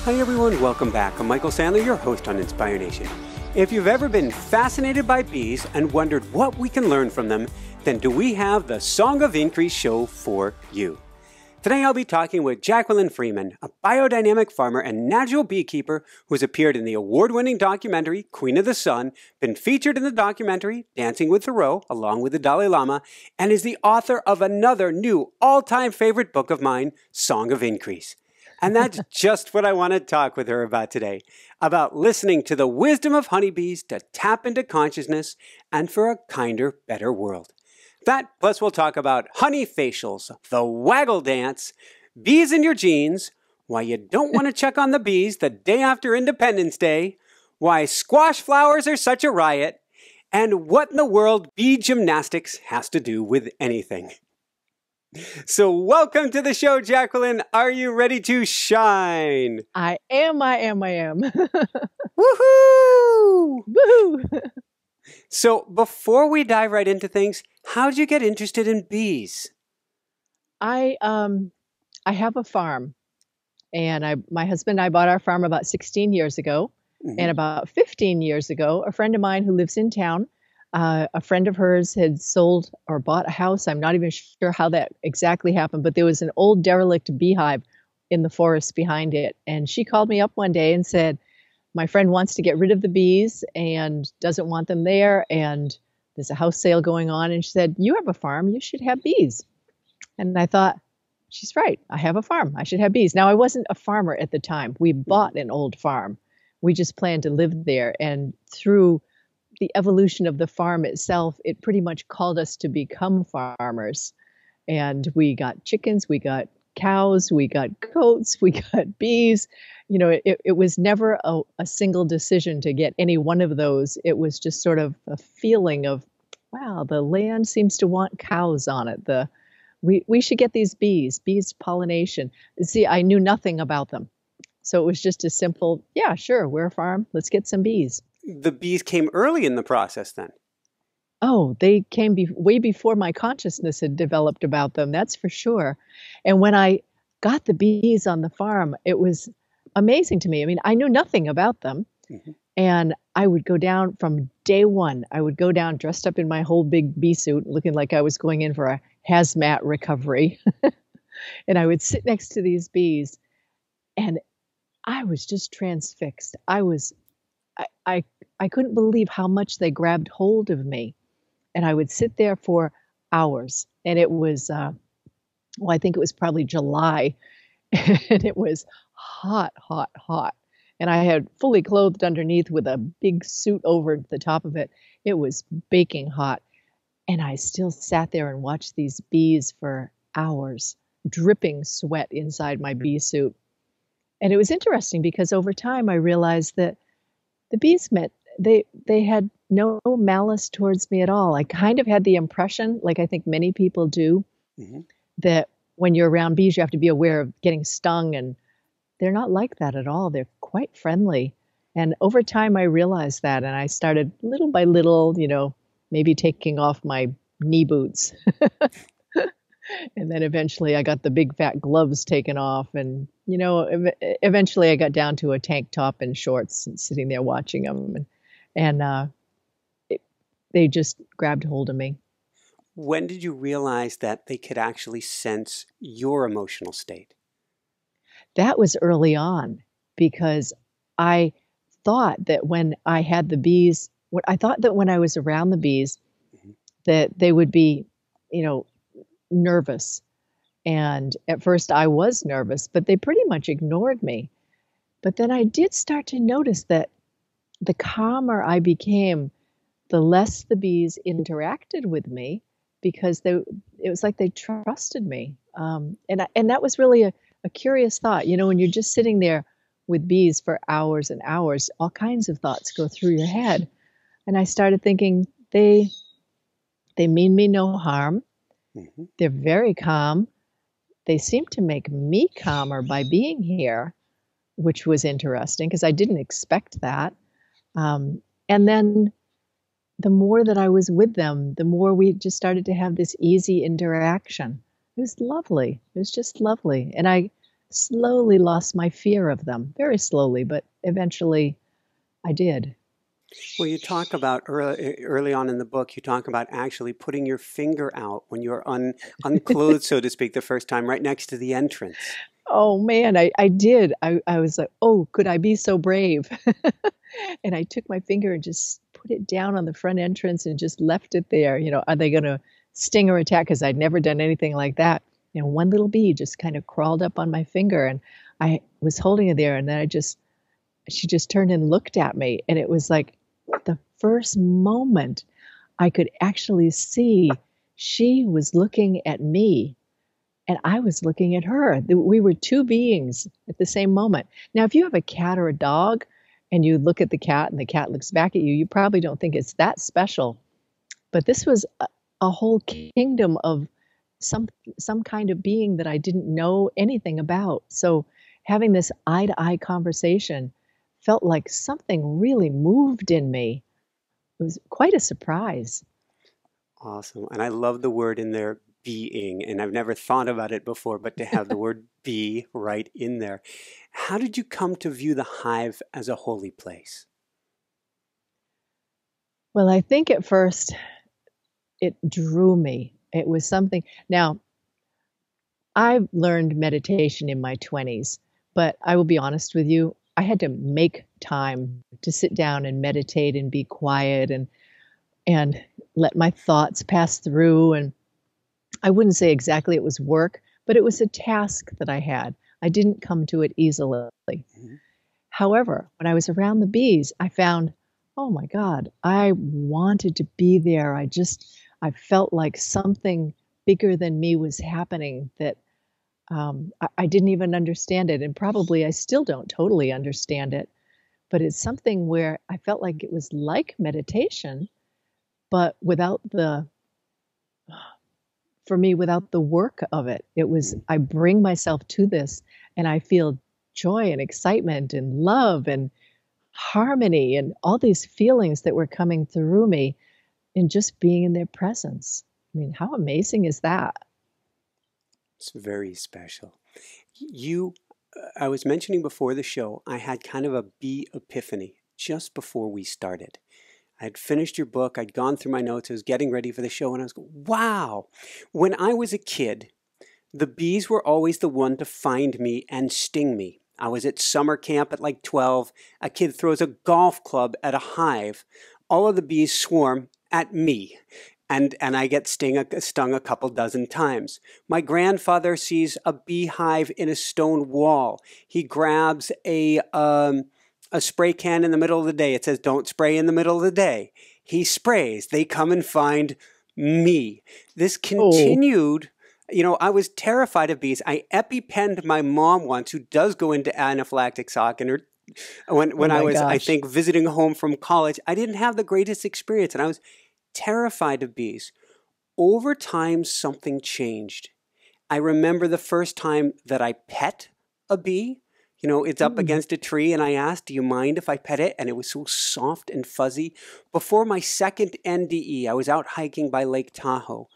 Hi everyone, welcome back. I'm Michael Sandler, your host on Inspire Nation. If you've ever been fascinated by bees and wondered what we can learn from them, then do we have the Song of Increase show for you. Today I'll be talking with Jacqueline Freeman, a biodynamic farmer and natural beekeeper who's appeared in the award-winning documentary Queen of the Sun, been featured in the documentary Dancing with Thoreau along with the Dalai Lama, and is the author of another new all-time favorite book of mine, Song of Increase. And that's just what I want to talk with her about today, about listening to the wisdom of honeybees to tap into consciousness and for a kinder, better world. That, plus we'll talk about honey facials, the waggle dance, bees in your jeans, why you don't want to check on the bees the day after Independence Day, why squash flowers are such a riot, and what in the world bee gymnastics has to do with anything. So welcome to the show, Jacqueline. Are you ready to shine? I am. Woohoo! Woohoo! So before we dive right into things, how did you get interested in bees? I have a farm, and my husband and I bought our farm about 16 years ago. Mm-hmm. And about 15 years ago, a friend of mine who lives in town, a friend of hers had sold or bought a house. I'm not even sure how that exactly happened, but there was an old derelict beehive in the forest behind it. And she called me up one day and said, my friend wants to get rid of the bees and doesn't want them there. And there's a house sale going on. And she said, you have a farm, you should have bees. And I thought, she's right. I have a farm. I should have bees. Now, I wasn't a farmer at the time. We bought an old farm. We just planned to live there. And through the evolution of the farm itself, it pretty much called us to become farmers. And we got chickens, we got cows, we got goats, we got bees. You know, it was never a single decision to get any one of those. It was just sort of a feeling of, wow, the land seems to want cows on it. We should get these bees pollination. See, I knew nothing about them. So it was just a simple, yeah, sure, we're a farm, let's get some bees. The bees came early in the process then. Oh, they came way before my consciousness had developed about them, that's for sure. And when I got the bees on the farm, it was amazing to me. I mean, I knew nothing about them. Mm-hmm. And I would go down from day one. I would go down dressed up in my whole big bee suit, looking like I was going in for a hazmat recovery. And I would sit next to these bees. And I was just transfixed. I couldn't believe how much they grabbed hold of me. And I would sit there for hours. And it was, I think it was probably July. And it was hot. And I had fully clothed underneath with a big suit over the top of it. It was baking hot. And I still sat there and watched these bees for hours, dripping sweat inside my bee suit. And it was interesting because over time I realized that the bees they had no malice towards me at all. I kind of had the impression, like I think many people do, mm-hmm. that when you're around bees, you have to be aware of getting stung, and they're not like that at all. They're quite friendly. And over time, I realized that, and I started little by little, maybe taking off my knee boots. And then eventually I got the big fat gloves taken off, and, eventually I got down to a tank top and shorts and sitting there watching them. And they just grabbed hold of me. When did you realize that they could actually sense your emotional state? That was early on, because I thought that when I had the bees, I thought that when I was around the bees, mm-hmm. that they would be, nervous. And at first I was nervous, but they pretty much ignored me. But then I did start to notice that the calmer I became, the less the bees interacted with me, because it was like they trusted me. And that was really a curious thought. When you're just sitting there with bees for hours and hours, all kinds of thoughts go through your head. And I started thinking, they mean me no harm. Mm-hmm. They're very calm. They seem to make me calmer by being here, which was interesting because I didn't expect that. And then the more that I was with them, the more we just started to have this easy interaction. It was lovely. It was just lovely. And I slowly lost my fear of them, very slowly, but eventually I did. Well, you talk about early on in the book, you talk about actually putting your finger out when you're unclothed, so to speak, the first time, right next to the entrance. Oh man, I did. I was like, oh, could I be so brave? And I took my finger and just put it down on the front entrance and just left it there. Are they going to sting or attack? Because I'd never done anything like that. And one little bee just kind of crawled up on my finger, and I was holding it there. And then she just turned and looked at me. And it was like the first moment I could actually see she was looking at me and I was looking at her. We were two beings at the same moment. Now, if you have a cat or a dog and you look at the cat and the cat looks back at you, you probably don't think it's that special. But this was a whole kingdom of some kind of being that I didn't know anything about. So having this eye-to-eye conversation felt like something really moved in me. It was quite a surprise. Awesome. And I love the word in there, being, and I've never thought about it before, but to have the word be right in there. How did you come to view the hive as a holy place? Well, I think at first it drew me. It was something. Now, I learned meditation in my 20s, but I will be honest with you, I had to make time to sit down and meditate and be quiet and let my thoughts pass through. And I wouldn't say exactly it was work, but it was a task that I had. I didn't come to it easily. Mm-hmm. However, when I was around the bees, I found, oh my God, I wanted to be there. I felt like something bigger than me was happening that I didn't even understand it. And probably I still don't totally understand it. But it's something where I felt like it was like meditation, but without the work of it. It was, I bring myself to this and I feel joy and excitement and love and harmony and all these feelings that were coming through me in just being in their presence. I mean, how amazing is that? It's very special. I was mentioning before the show, I had kind of a bee epiphany just before we started. I had finished your book, I'd gone through my notes, I was getting ready for the show, and I was going, wow! When I was a kid, the bees were always the one to find me and sting me. I was at summer camp at like 12, a kid throws a golf club at a hive, all of the bees swarm at me. And I get stung a couple dozen times. My grandfather sees a beehive in a stone wall. He grabs a spray can in the middle of the day. It says, don't spray in the middle of the day. He sprays. They come and find me. This continued. I was terrified of bees. I EpiPenned my mom once, who does go into anaphylactic shock, and when I was, I think, visiting home from college, I didn't have the greatest experience, and I was terrified of bees. Over time, something changed. I remember the first time that I pet a bee. It's up against a tree, and I asked, do you mind if I pet it? And it was so soft and fuzzy. Before my second NDE, I was out hiking by Lake Tahoe,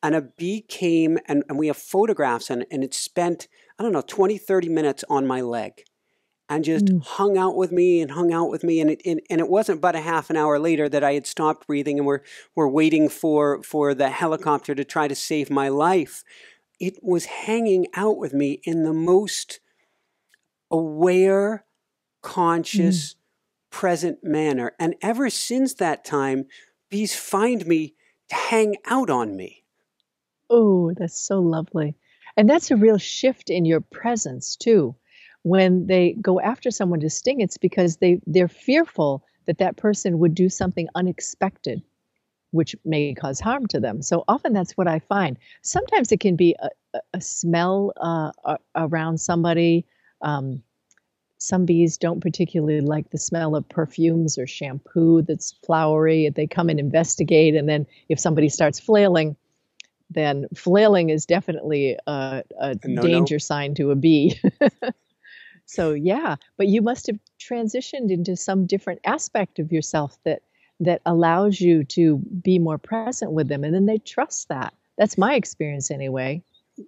and a bee came, and we have photographs, and it spent, 20, 30 minutes on my leg. And just hung out with me, and it wasn't but a half an hour later that I had stopped breathing, and we're waiting for the helicopter to try to save my life. It was hanging out with me in the most aware, conscious, present manner. And ever since that time, bees find me to hang out on me. Oh, that's so lovely. And that's a real shift in your presence too. When they go after someone to sting, it's because they're fearful that person would do something unexpected, which may cause harm to them. So often that's what I find. Sometimes it can be a smell around somebody. Some bees don't particularly like the smell of perfumes or shampoo that's flowery. They come and investigate, and then if somebody starts flailing, then flailing is definitely a danger sign to a bee. So yeah, but you must have transitioned into some different aspect of yourself that allows you to be more present with them, and then they trust that. That's my experience anyway.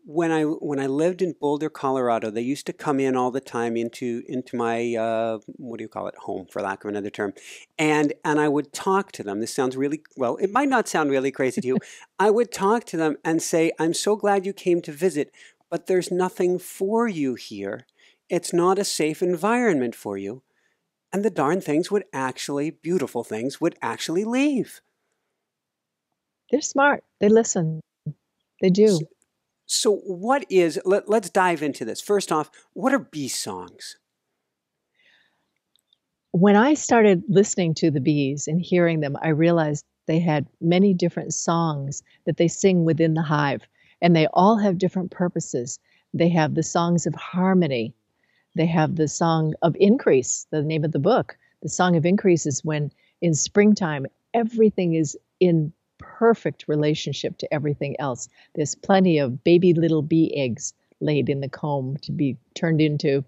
when I lived in Boulder, Colorado, they used to come in all the time into my what do you call it, home, for lack of another term, and I would talk to them. This sounds really, well, it might not sound really crazy to you. I would talk to them and say, "I'm so glad you came to visit, but there's nothing for you here. It's not a safe environment for you." And the darn things would actually, beautiful things would actually leave. They're smart. They listen. They do. So let's dive into this. First off, what are bee songs? When I started listening to the bees and hearing them, I realized they had many different songs that they sing within the hive, and they all have different purposes. They have the songs of harmony. They have the song of increase, the name of the book. The song of increase is when in springtime, everything is in perfect relationship to everything else. There's plenty of baby little bee eggs laid in the comb to be turned into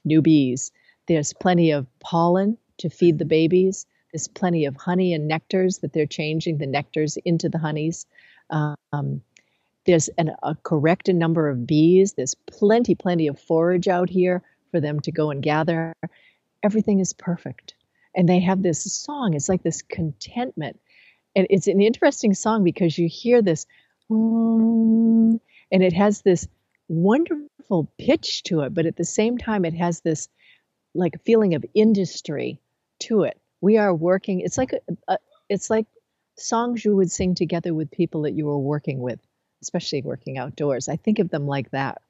new bees. There's plenty of pollen to feed the babies. There's plenty of honey and nectars that they're changing the nectars into the honeys. There's a correct number of bees. There's plenty of forage out here for them to go and gather. Everything is perfect. And they have this song. It's like this contentment. And it's an interesting song because you hear this, and it has this wonderful pitch to it. But at the same time, it has this like feeling of industry to it. We are working. It's like songs you would sing together with people that you were working with, especially working outdoors. I think of them like that.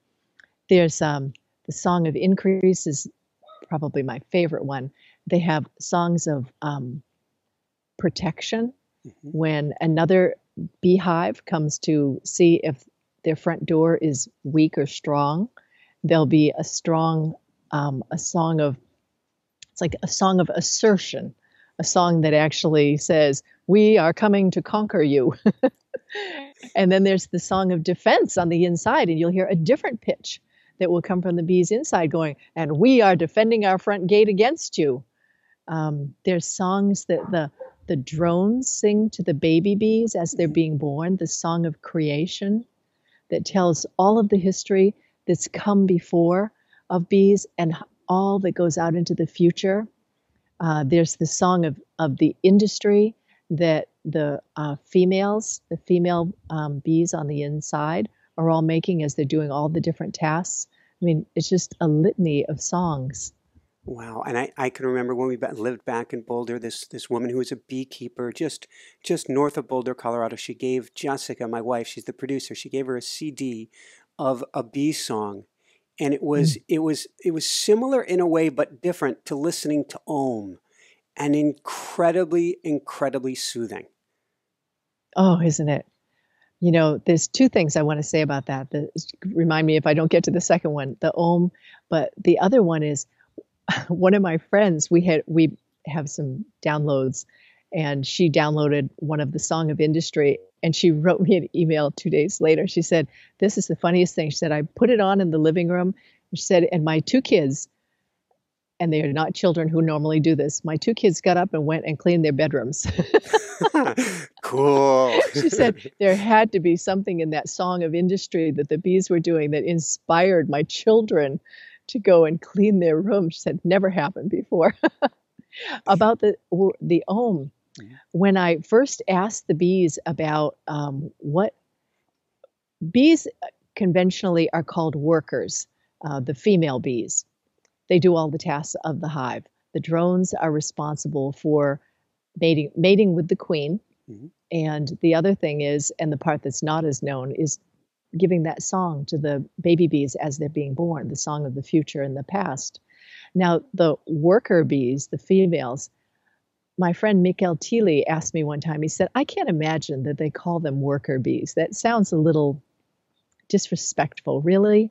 There's the Song of Increase is probably my favorite one. They have songs of protection. Mm-hmm. When another beehive comes to see if their front door is weak or strong, there'll be a song of, it's like a song of assertion, a song that actually says, "We are coming to conquer you." And then there's the song of defense on the inside, and you'll hear a different pitch that will come from the bees inside going, "And we are defending our front gate against you." There's songs that the drones sing to the baby bees as they're being born, the song of creation that tells all of the history that's come before of bees and all that goes out into the future. There's the song of the industry that the female bees on the inside are all making as they're doing all the different tasks. I mean, it's just a litany of songs. Wow. And I can remember when we lived back in Boulder, this woman who was a beekeeper just north of Boulder, Colorado, she gave Jessica, my wife, she's the producer, she gave her a CD of a bee song. And it was similar in a way, but different to listening to Om, and incredibly, incredibly soothing. Oh, isn't it? You know, there's two things I want to say about that. Remind me if I don't get to the second one, the Om. But the other one is one of my friends. We have some downloads, and she downloaded one of the Song of Industry, and she wrote me an email 2 days later. She said, "This is the funniest thing." She said, "I put it on in the living room." She said, "And my two kids," and they are not children who normally do this, "my two kids got up and went and cleaned their bedrooms." Cool. She said there had to be something in that Song of Industry that the bees were doing that inspired my children to go and clean their room. She said, never happened before. About the Om. When I first asked the bees about what bees conventionally are called workers, the female bees, they do all the tasks of the hive. The drones are responsible for mating with the queen. Mm-hmm. And the other thing is, and the part that's not as known, is giving that song to the baby bees as they're being born, the song of the future and the past. Now, the worker bees, the females, my friend Mikkel Thiele asked me one time, he said, "I can't imagine that they call them worker bees. That sounds a little disrespectful, really?"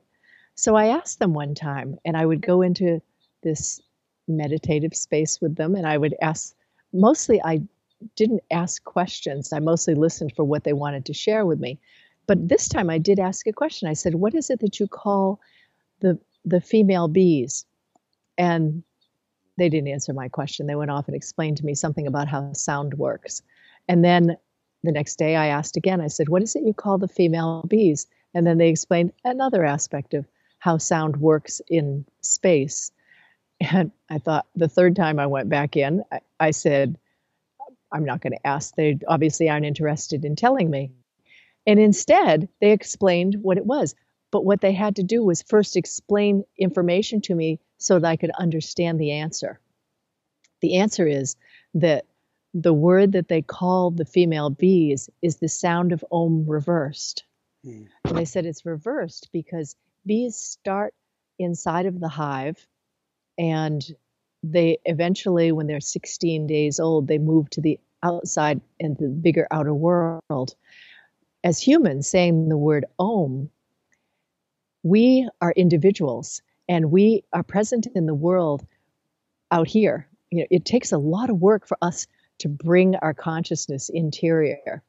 So I asked them one time, and I would go into this meditative space with them, and I would ask, mostly I didn't ask questions. I mostly listened for what they wanted to share with me. But this time I did ask a question. I said, "What is it that you call the female bees?" And they didn't answer my question. They went off and explained to me something about how sound works. And then the next day I asked again, I said, "What is it you call the female bees?" And then they explained another aspect of how sound works in space. And I thought the third time I went back in, I said, I'm not going to ask. They obviously aren't interested in telling me. And instead, they explained what it was. But what they had to do was first explain information to me so that I could understand the answer. The answer is that the word that they called the female bees is the sound of Om reversed. And they said it's reversed because bees start inside of the hive, and they eventually, when they're 16 days old, they move to the outside and the bigger outer world. As humans, saying the word Om, we are individuals and we are present in the world out here. It takes a lot of work for us to bring our consciousness interior.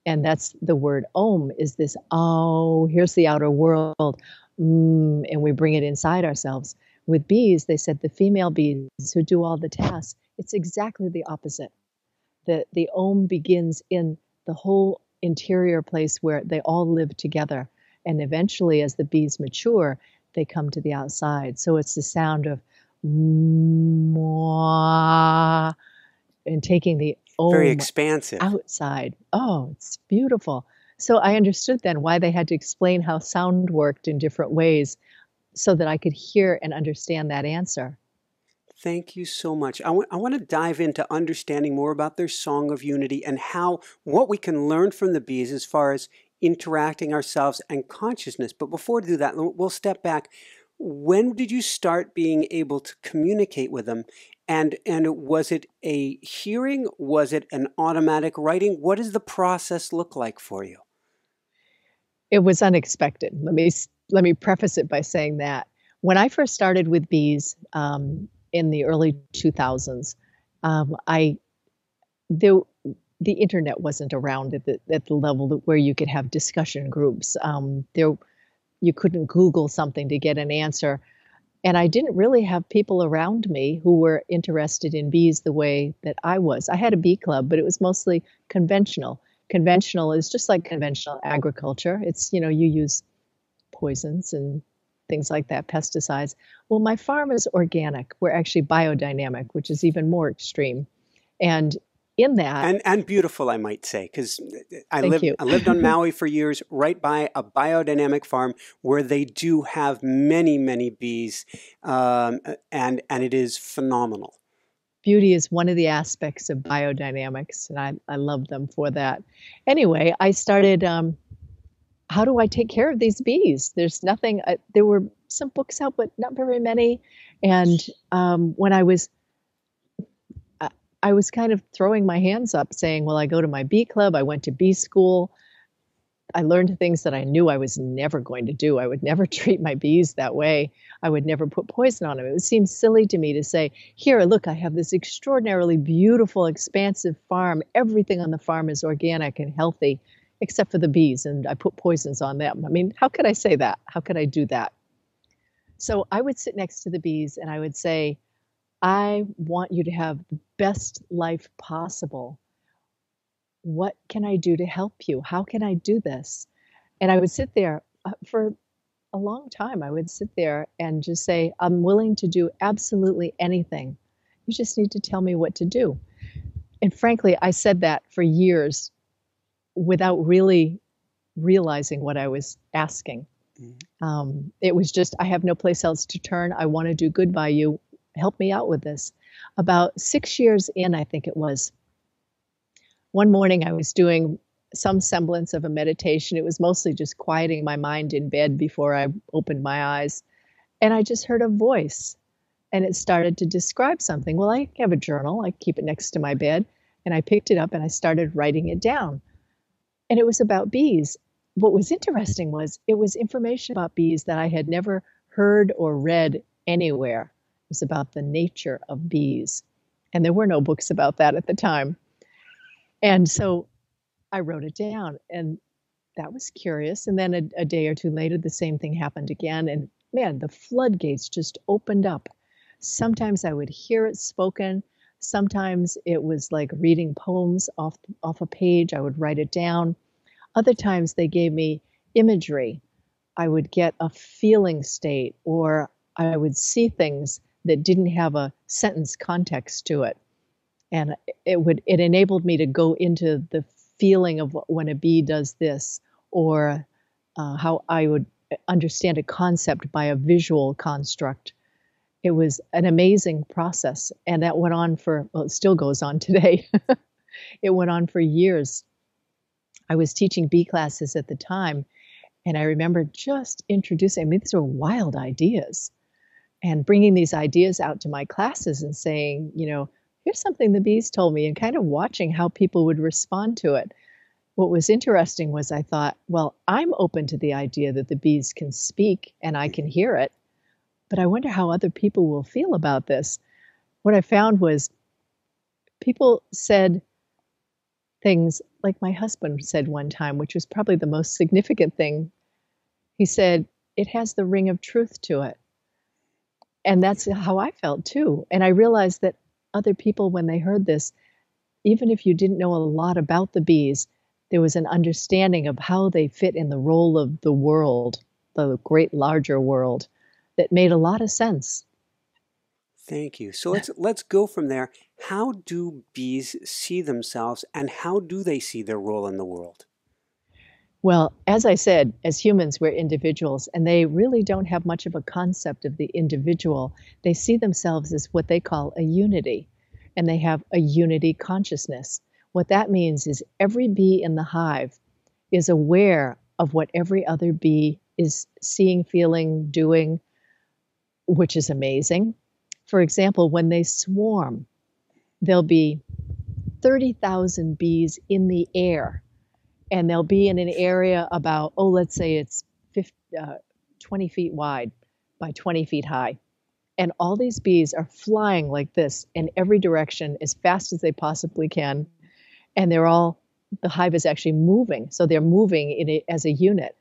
And that's the word Om, is this, oh, here's the outer world, and we bring it inside ourselves. With bees, they said the female bees who do all the tasks, it's exactly the opposite. The Om begins in the whole interior place where they all live together. And eventually, as the bees mature, they come to the outside. So it's the sound of mwah, and taking the Om very expansive outside. Oh, it's beautiful. So I understood then why they had to explain how sound worked in different ways so that I could hear and understand that answer. Thank you so much. I want to dive into understanding more about their song of unity and what we can learn from the bees as far as interacting ourselves and consciousness. But before we do that, we'll step back. When did you start being able to communicate with them? And was it a hearing? Was it an automatic writing? What does the process look like for you? It was unexpected. Let me preface it by saying that when I first started with bees in the early 2000s, the internet wasn't around at the level where you could have discussion groups. You couldn't Google something to get an answer. And I didn't really have people around me who were interested in bees the way that I was. I had a bee club, but it was mostly conventional. Conventional is just like conventional agriculture. It's, you use poisons and things like that, pesticides. Well, my farm is organic. We're actually biodynamic, which is even more extreme. And in that, and beautiful, I might say, because I you. lived on Maui for years, right by a biodynamic farm where they do have many, many bees, and it is phenomenal. Beauty is one of the aspects of biodynamics, and I love them for that. Anyway, I started, how do I take care of these bees? There's nothing, there were some books out, but not very many. And when I was kind of throwing my hands up saying, well, I go to my bee club, I went to bee school, I learned things that I knew I was never going to do. I would never treat my bees that way. I would never put poison on them. It would seem silly to me to say, here, look, I have this extraordinarily beautiful, expansive farm. Everything on the farm is organic and healthy, except for the bees, and I put poisons on them. I mean, how could I say that? How could I do that? So I would sit next to the bees and I would say, I want you to have the best life possible. What can I do to help you? How can I do this? And I would sit there for a long time. I would sit there and just say, I'm willing to do absolutely anything. You just need to tell me what to do. And frankly, I said that for years without really realizing what I was asking. It was just, I have no place else to turn. I want to do good by you. Help me out with this. About 6 years in, I think it was, one morning I was doing some semblance of a meditation. It was mostly just quieting my mind in bed before I opened my eyes. And I just heard a voice and it started to describe something. Well, I have a journal. I keep it next to my bed. And I picked it up and I started writing it down. And it was about bees. What was interesting was it was information about bees that I had never heard or read anywhere. It was about the nature of bees. And there were no books about that at the time. And so I wrote it down, and that was curious. And then a day or two later, the same thing happened again. And man, the floodgates just opened up. Sometimes I would hear it spoken. Sometimes it was like reading poems off a page. I would write it down. Other times they gave me imagery I would get a feeling state, or I would see things that didn't have a sentence context to it. And it enabled me to go into the feeling of when a bee does this, or how I would understand a concept by a visual construct. It was an amazing process, and that went on for, well, it still goes on today. It went on for years. I was teaching bee classes at the time, and I remember just introducing, I mean, these were wild ideas, and bringing these ideas out to my classes and saying, here's something the bees told me, and kind of watching how people would respond to it. What was interesting was I thought, well, I'm open to the idea that the bees can speak and I can hear it, but I wonder how other people will feel about this. What I found was people said things like my husband said one time, which was probably the most significant thing. He said, it has the ring of truth to it. And that's how I felt too. And I realized that other people, when they heard this, even if you didn't know a lot about the bees, there was an understanding of how they fit in the role of the world, the great larger world, that made a lot of sense. Thank you. So let's go from there. How do bees see themselves, and how do they see their role in the world? Well, as I said, as humans, we're individuals, and they really don't have much of a concept of the individual. They see themselves as what they call a unity, and they have a unity consciousness. What that means is every bee in the hive is aware of what every other bee is seeing, feeling, doing, which is amazing. For example, when they swarm, there'll be 30,000 bees in the air, and they'll be in an area about, let's say it's 20 feet wide by 20 feet high. And all these bees are flying like this in every direction as fast as they possibly can. And the hive is actually moving. So they're moving as a unit.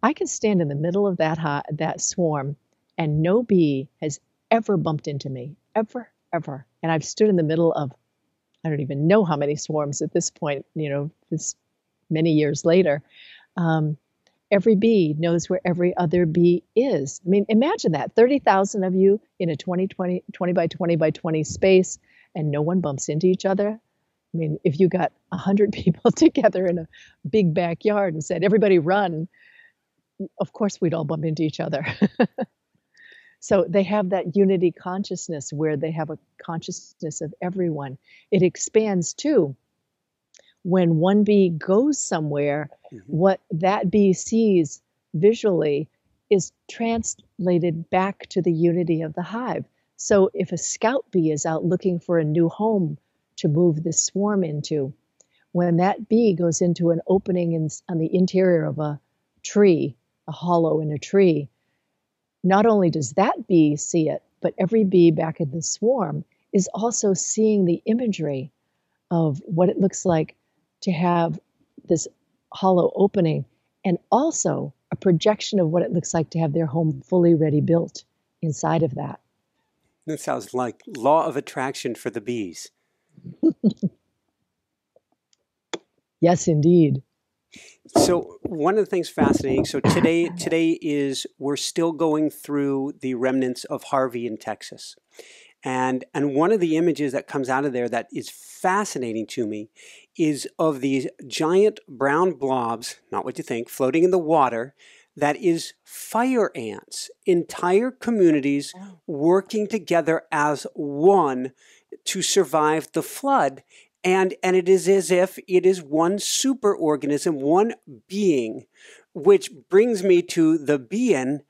I can stand in the middle of that swarm, and no bee has ever bumped into me, ever, ever. And I've stood in the middle of, I don't even know how many swarms at this point, this many years later. Every bee knows where every other bee is. I mean, imagine that, 30,000 of you in a 20 by 20 by 20 space, and no one bumps into each other. I mean, if you got 100 people together in a big backyard and said, everybody run, of course we'd all bump into each other. So they have that unity consciousness where they have a consciousness of everyone. It expands too. When one bee goes somewhere, what that bee sees visually is translated back to the unity of the hive. So if a scout bee is out looking for a new home to move this swarm into, when that bee goes into an opening on the interior of a tree, a hollow in a tree, not only does that bee see it, but every bee back in the swarm is also seeing the imagery of what it looks like to have this hollow opening, and also a projection of what it looks like to have their home fully ready built inside of that. That sounds like law of attraction for the bees. Yes, indeed. So one of the things fascinating, so today is, we're still going through the remnants of Harvey in Texas. And one of the images that comes out of there that is fascinating to me is of these giant brown blobs, not what you think, floating in the water, that is fire ants, entire communities working together as one to survive the flood. And it is as if it is one superorganism, one being, which brings me to the being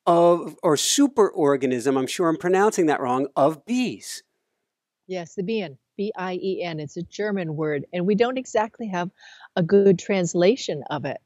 of, or superorganism, I'm sure I'm pronouncing that wrong, of bees. Yes, the bien, B-I-E-N. It's a German word, and we don't exactly have a good translation of it,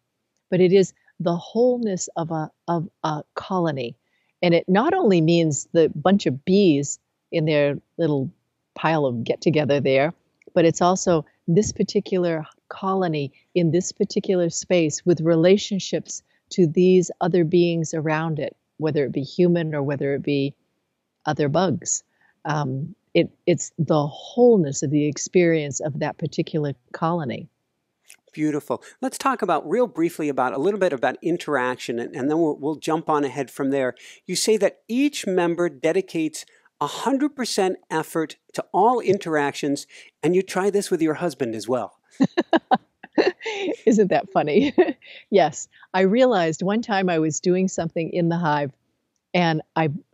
but it is the wholeness of a colony. And it not only means the bunch of bees in their little pile of get-together there, but it's also this particular colony in this particular space with relationships to these other beings around it, whether it be human or whether it be other bugs. It's the wholeness of the experience of that particular colony. Beautiful. Let's talk about real briefly about a little bit about interaction, and then we'll jump on ahead from there. You say that each member dedicates 100% effort to all interactions, and you try this with your husband as well. Isn't that funny? Yes. I realized one time I was doing something in the hive and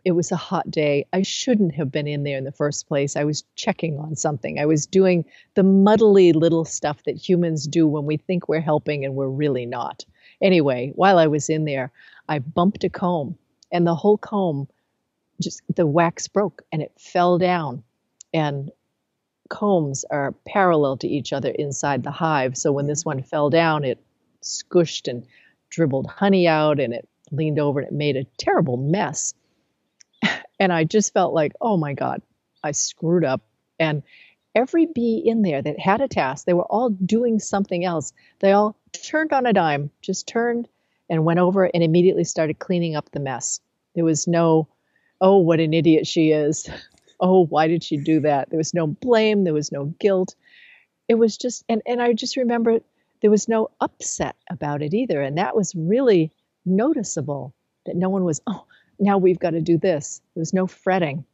it was a hot day. I shouldn't have been in there in the first place. I was checking on something. I was doing the muddly little stuff that humans do when we think we're helping and we're really not. Anyway, while I was in there, I bumped a comb and the whole comb, just the wax broke and it fell down. And combs are parallel to each other inside the hive. So when this one fell down, it squished and dribbled honey out and it leaned over and it made a terrible mess. And I just felt like, oh my God, I screwed up. And every bee in there that had a task, they were all doing something else. They all turned on a dime, just turned and went over and immediately started cleaning up the mess. There was no, oh, what an idiot she is. Oh, why did she do that? There was no blame. There was no guilt. It was just, and I just remember there was no upset about it either. And that was really noticeable, that no one was, oh, now we've got to do this. There was no fretting.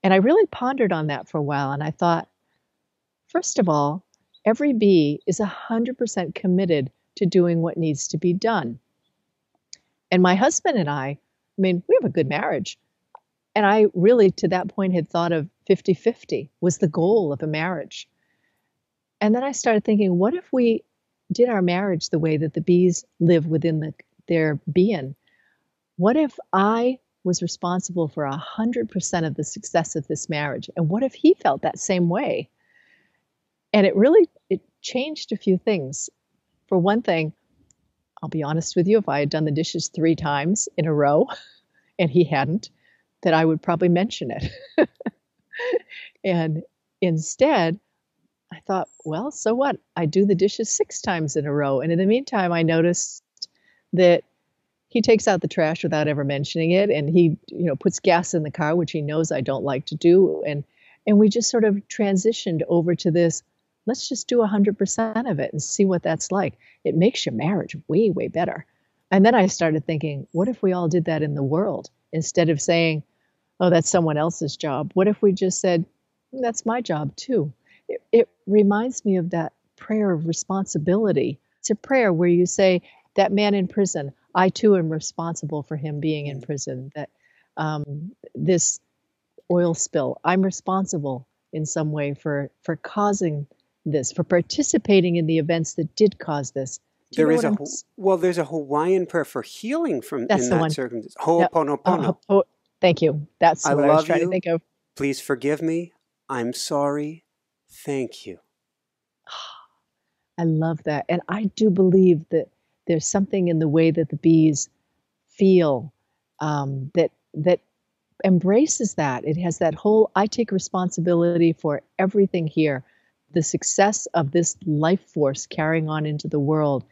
And I really pondered on that for a while. And I thought, first of all, every bee is 100% committed to doing what needs to be done. And my husband and I mean, we have a good marriage. And I really, to that point, had thought of 50-50 was the goal of a marriage. And then I started thinking, what if we did our marriage the way that the bees live within their being? What if I was responsible for 100% of the success of this marriage? And what if he felt that same way? And it changed a few things. For one thing, I'll be honest with you, if I had done the dishes 3 times in a row and he hadn't, that I would probably mention it. And instead, I thought, well, so what? I do the dishes 6 times in a row. And in the meantime, I noticed that he takes out the trash without ever mentioning it. And he, puts gas in the car, which he knows I don't like to do. And we just sort of transitioned over to this, let's just do 100% of it and see what that's like. It makes your marriage way, way better. And then I started thinking, what if we all did that in the world? Instead of saying, oh, that's someone else's job. What if we just said, that's my job too? It reminds me of that prayer of responsibility. It's a prayer where you say, that man in prison, I too am responsible for him being in prison. That this oil spill, I'm responsible in some way for causing this, for participating in the events that did cause this. There's a Hawaiian prayer for healing from that's in the that one. circumstance. Ho'oponopono. Thank you. That's what I was trying to think of. Please forgive me. I'm sorry. Thank you. I love that. And I do believe that there's something in the way that the bees feel that embraces that. It has that whole, I take responsibility for everything here. The success of this life force carrying on into the world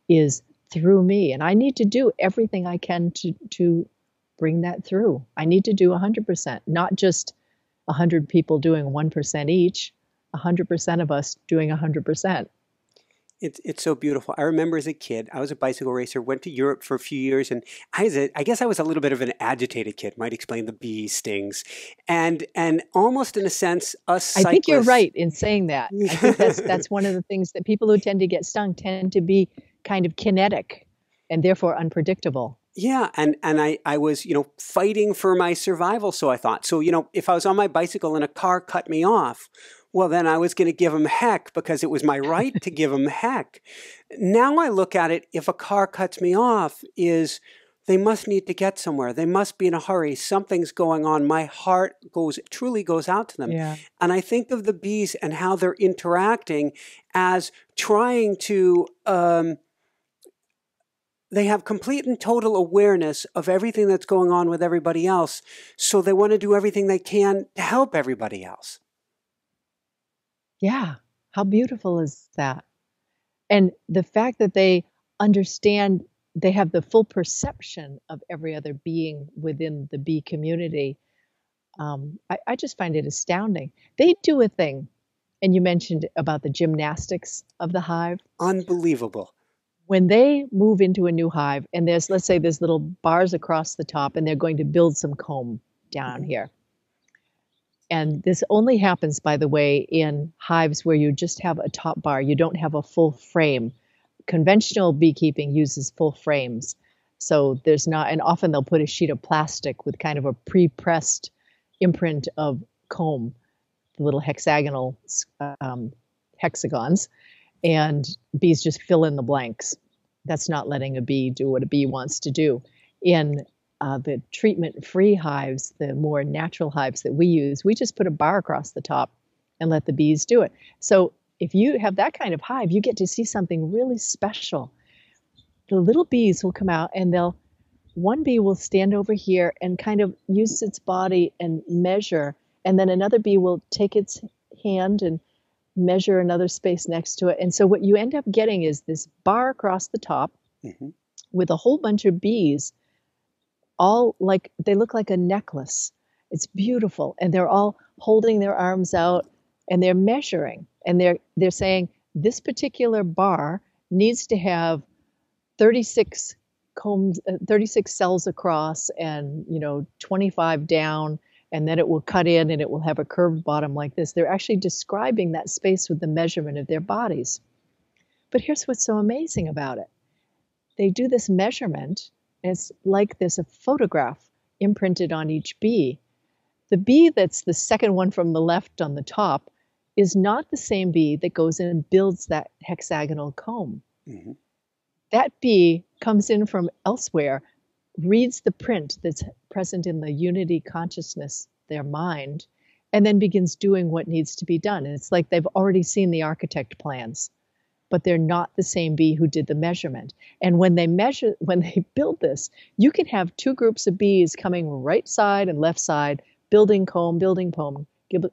is through me. And I need to do everything I can to bring that through. I need to do 100%, not just 100 people doing 1% each, 100% of us doing 100%. It's so beautiful. I remember as a kid, I was a bicycle racer, went to Europe for a few years, and I guess I was a little bit of an agitated kid, might explain the bee stings. And almost in a sense, us cyclists... I think you're right in saying that. I think that's one of the things that people who tend to get stung tend to be kind of kinetic and therefore unpredictable. Yeah, and I was, fighting for my survival, so I thought. So, if I was on my bicycle and a car cut me off, well, then I was going to give him heck because it was my right to give him heck. Now I look at it, if a car cuts me off, they must need to get somewhere. They must be in a hurry. Something's going on. My heart truly goes out to them. Yeah. And I think of the bees and how they're interacting as trying to... they have complete and total awareness of everything that's going on with everybody else. So they want to do everything they can to help everybody else. Yeah. How beautiful is that? And the fact that they understand, they have the full perception of every other being within the bee community. I just find it astounding. They do a thing. And you mentioned about the gymnastics of the hive. Unbelievable. When they move into a new hive, and let's say there's little bars across the top, and they're going to build some comb down here. And this only happens, by the way, in hives where you just have a top bar. You don't have a full frame. Conventional beekeeping uses full frames. So there's not, and often they'll put a sheet of plastic with kind of a pre-pressed imprint of comb, the little hexagonal hexagons, and bees just fill in the blanks. That's not letting a bee do what a bee wants to do. In the treatment-free hives, the more natural hives that we use, we just put a bar across the top and let the bees do it. So if you have that kind of hive, you get to see something really special. The little bees will come out, and one bee will stand over here and kind of use its body and measure, and then another bee will take its hand and measure another space next to it. And so what you end up getting is this bar across the top with a whole bunch of bees, all like, they look like a necklace. It's beautiful. And they're all holding their arms out, and they're measuring, and they're saying this particular bar needs to have 36 combs, 36 cells across, and 25 down, and then it will cut in and it will have a curved bottom like this. They're actually describing that space with the measurement of their bodies. But here's what's so amazing about it. They do this measurement, and it's like there's a photograph imprinted on each bee. The bee that's the second one from the left on the top is not the same bee that goes in and builds that hexagonal comb. That bee comes in from elsewhere, reads the print that's present in the unity consciousness, their mind, and then begins doing what needs to be done. And it's like they've already seen the architect plans, but they're not the same bee who did the measurement. And when they build this, you can have two groups of bees coming right side and left side, building comb,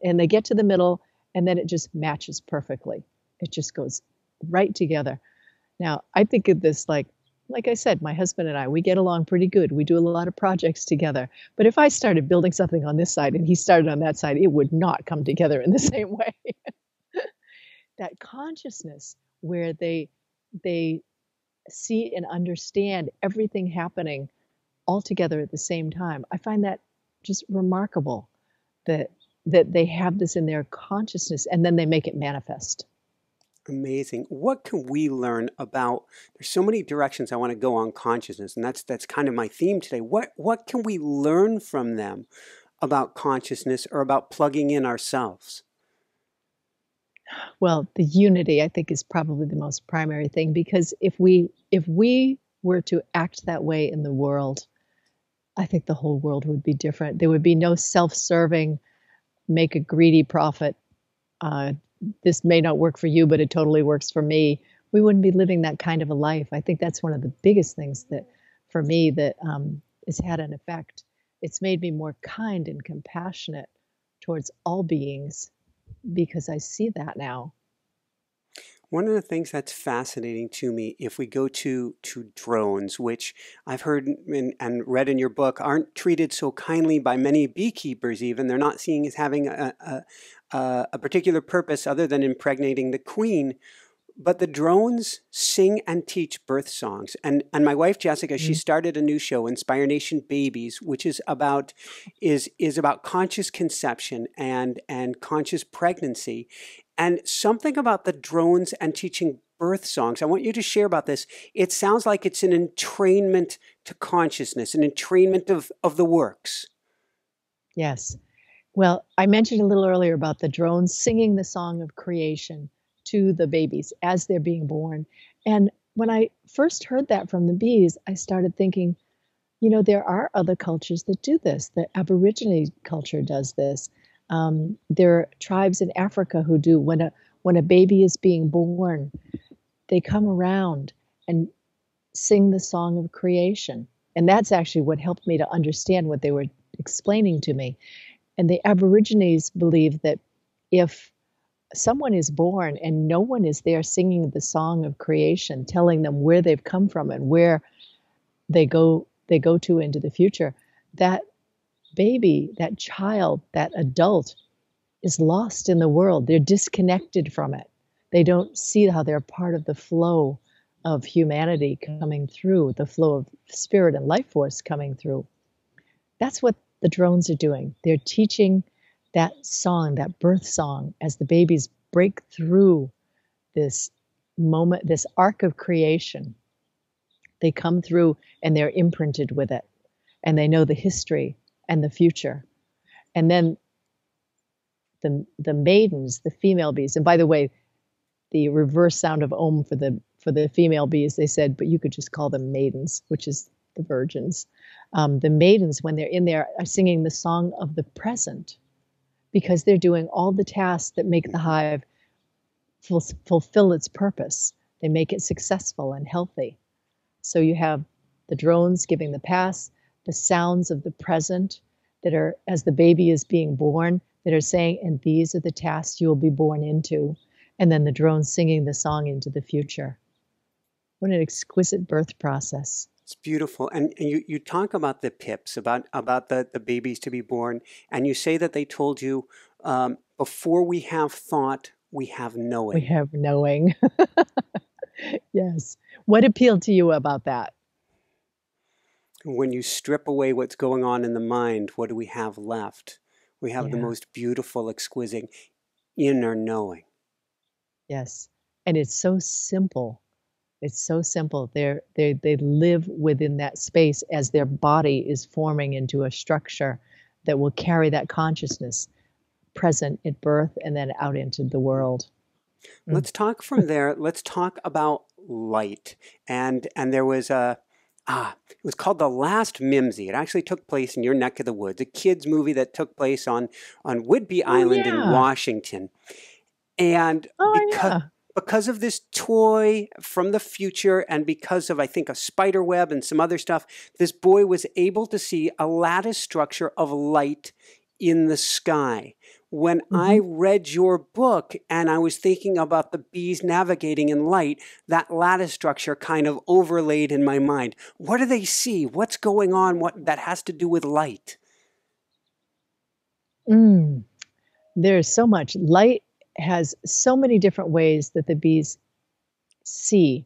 and they get to the middle, and then it just matches perfectly. It just goes right together. Now, I think of this like I said, my husband and I, we get along pretty good. We do a lot of projects together. But if I started building something on this side and he started on that side, it would not come together in the same way. That consciousness where they see and understand everything happening all together at the same time, I find that just remarkable that they have this in their consciousness, and then they make it manifest. Amazing. What can we learn about, there's so many directions I want to go on consciousness, and that's kind of my theme today. What can we learn from them about consciousness or about plugging in ourselves? Well, the unity, I think, is probably the most primary thing, because if we were to act that way in the world, I think the whole world would be different. There would be no self-serving, make a greedy profit. This may not work for you, but it totally works for me. We wouldn't be living that kind of a life. I think that's one of the biggest things that, for me, that has had an effect. It's made me more kind and compassionate towards all beings, because I see that now. One of the things that's fascinating to me, if we go to drones, which I've heard and read in your book, aren't treated so kindly by many beekeepers even. They're not seen as having a particular purpose other than impregnating the queen. But the drones sing and teach birth songs. And my wife, Jessica, she started a new show, Inspire Nation Babies, which is about conscious conception and conscious pregnancy. And something about the drones and teaching birth songs, I want you to share about this. It sounds like it's an entrainment to consciousness, an entrainment of the works. Yes. Well, I mentioned a little earlier about the drones singing the song of creation to the babies as they're being born. And when I first heard that from the bees, I started thinking, there are other cultures that do this. The Aborigine culture does this. There are tribes in Africa who do, when a baby is being born, they come around and sing the song of creation. And that's actually what helped me to understand what they were explaining to me. And the Aborigines believe that if someone is born and no one is there singing the song of creation, telling them where they've come from and where they go to into the future, that baby, that child, that adult is lost in the world. They're disconnected from it. They don't see how they're part of the flow of humanity coming through, the flow of spirit and life force coming through. That's what the drones are doing. They're teaching that song, that birth song, as the babies break through this moment, this arc of creation. They come through and they're imprinted with it, and they know the history and the future. And then the maidens, the female bees, and by the way, the reverse sound of om for the female bees, they said, but you could just call them maidens, which is the virgins. The maidens, when they're in there, are singing the song of the present, because they're doing all the tasks that make the hive fulfill its purpose. They make it successful and healthy. So you have the drones giving the past, the sounds of the present that are, as the baby is being born, that are saying, and these are the tasks you will be born into. And then the drones singing the song into the future. What an exquisite birth process. It's beautiful. And you talk about the pips, about the babies to be born, and you say that they told you, before we have thought, we have knowing. We have knowing. Yes. What appealed to you about that? When you strip away what's going on in the mind, what do we have left? We have the most beautiful, exquisite inner knowing. Yes. And it's so simple. It's so simple. They live within that space as their body is forming into a structure that will carry that consciousness present at birth and then out into the world. Let's talk from there. Let's talk about light. And there was it was called The Last Mimsy. It actually took place in your neck of the woods, a kids movie that took place on Whidbey Island in Washington. And because of this toy from the future, and because of, I think, a spider web and some other stuff, this boy was able to see a lattice structure of light in the sky. When I read your book and I was thinking about the bees navigating in light, that lattice structure kind of overlaid in my mind. What do they see? What's going on? What that has to do with light? There's so much. Light has so many different ways that the bees see.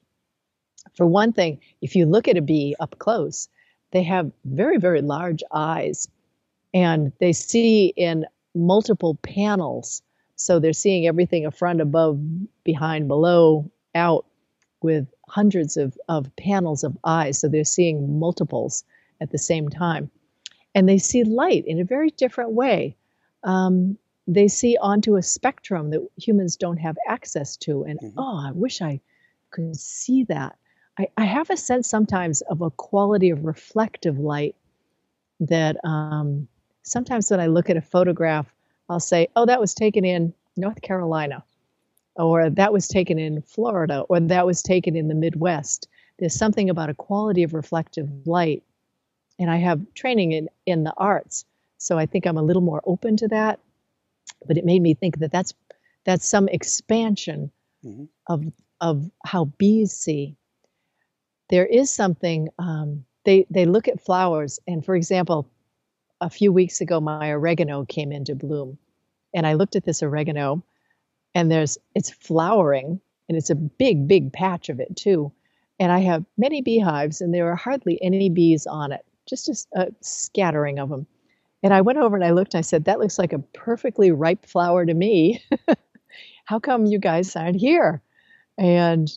For one thing, if you look at a bee up close, they have very, very large eyes, and they see in multiple panels. So they're seeing everything front, above, behind, below, out, with hundreds of panels of eyes. So they're seeing multiples at the same time. And they see light in a very different way. They see onto a spectrum that humans don't have access to. And I wish I could see that. I have a sense sometimes of a quality of reflective light that sometimes when I look at a photograph, I'll say, oh, that was taken in North Carolina, or that was taken in Florida, or that was taken in the Midwest. There's something about a quality of reflective light. And I have training in the arts, so I think I'm a little more open to that. But it made me think that that's some expansion of how bees see. There is something, they look at flowers, and for example, a few weeks ago, my oregano came into bloom, and I looked at this oregano, and it's flowering, and it's a big, big patch of it too. And I have many beehives, and there are hardly any bees on it, just a scattering of them. And I went over and I looked, and I said, that looks like a perfectly ripe flower to me. How come you guys aren't here? And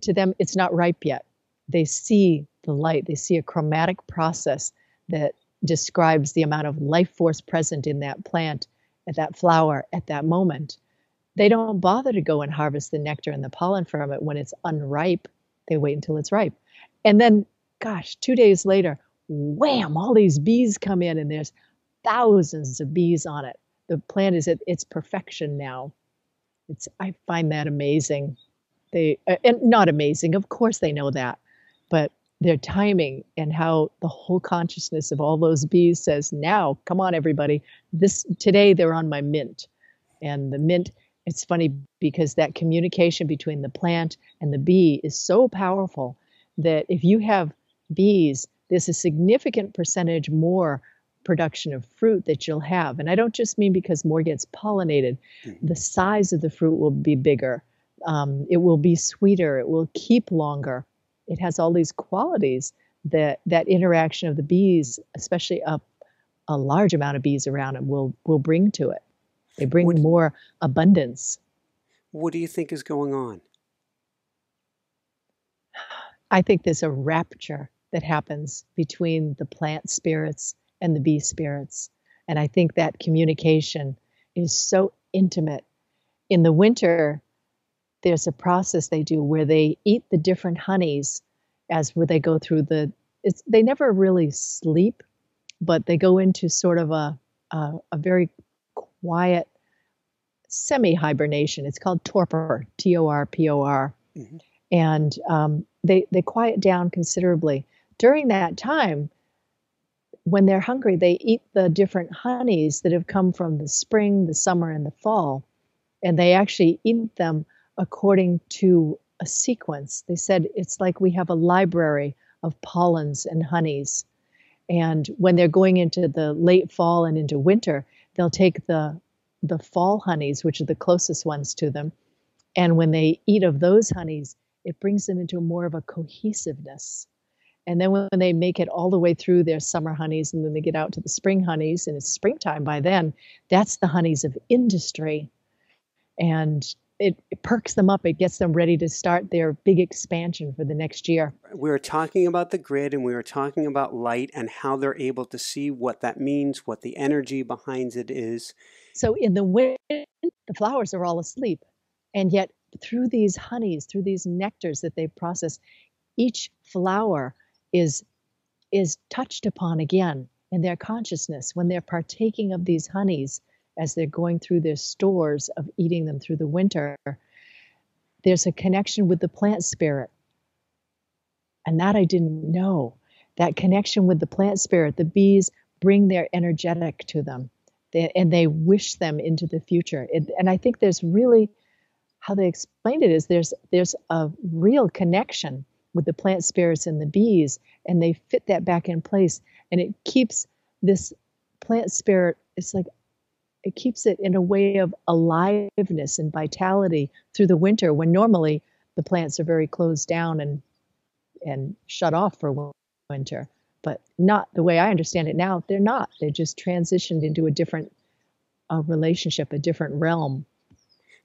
to them, it's not ripe yet. They see the light. They see a chromatic process that describes the amount of life force present in that plant, at that flower, at that moment. They don't bother to go and harvest the nectar and the pollen from it when it's unripe. They wait until it's ripe. And then, 2 days later, wham, all these bees come in, and there's thousands of bees on it. The plant is at its perfection now. I find that amazing. And not amazing, of course they know that, but their timing and how the whole consciousness of all those bees says, now, come on, everybody. Today they're on my mint. And the mint, it's funny because that communication between the plant and the bee is so powerful that if you have bees, there's a significant percentage more production of fruit that you'll have. And I don't just mean because more gets pollinated. The size of the fruit will be bigger. It will be sweeter. It will keep longer. It has all these qualities that interaction of the bees, especially a large amount of bees around them, will bring to it. They bring more abundance. What do you think is going on? I think there's a rapture that happens between the plant spirits and the bee spirits. And I think that communication is so intimate. In the winter, there's a process they do where they eat the different honeys where they go through they never really sleep, but they go into sort of a very quiet semi-hibernation. It's called torpor, Torpor. Mm-hmm. And they quiet down considerably. During that time, when they're hungry, they eat the different honeys that have come from the spring, the summer, and the fall. And they actually eat them according to a sequence. They said it's like we have a library of pollens and honeys. And when they're going into the late fall and into winter, they'll take the fall honeys, which are the closest ones to them. And when they eat of those honeys, it brings them into more of a cohesiveness. And then when they make it all the way through their summer honeys, and then they get out to the spring honeys, and it's springtime by then, that's the honeys of industry. And it perks them up. It gets them ready to start their big expansion for the next year. We were talking about the grid, and we were talking about light and how they're able to see what that means, what the energy behind it is. So in the winter, the flowers are all asleep. And yet through these honeys, through these nectars that they process, each flower is touched upon again in their consciousness when they're partaking of these honeys as they're going through their stores of eating them through the winter. There's a connection with the plant spirit. And that I didn't know. That connection with the plant spirit, the bees bring their energetic to them, and they wish them into the future. And I think there's really, how they explained it is there's a real connection with the plant spirits and the bees, and they fit that back in place. And it keeps this plant spirit, it keeps it in a way of aliveness and vitality through the winter, when normally the plants are very closed down and shut off for winter. But not the way I understand it now. They're not. They just transitioned into a different relationship, a different realm.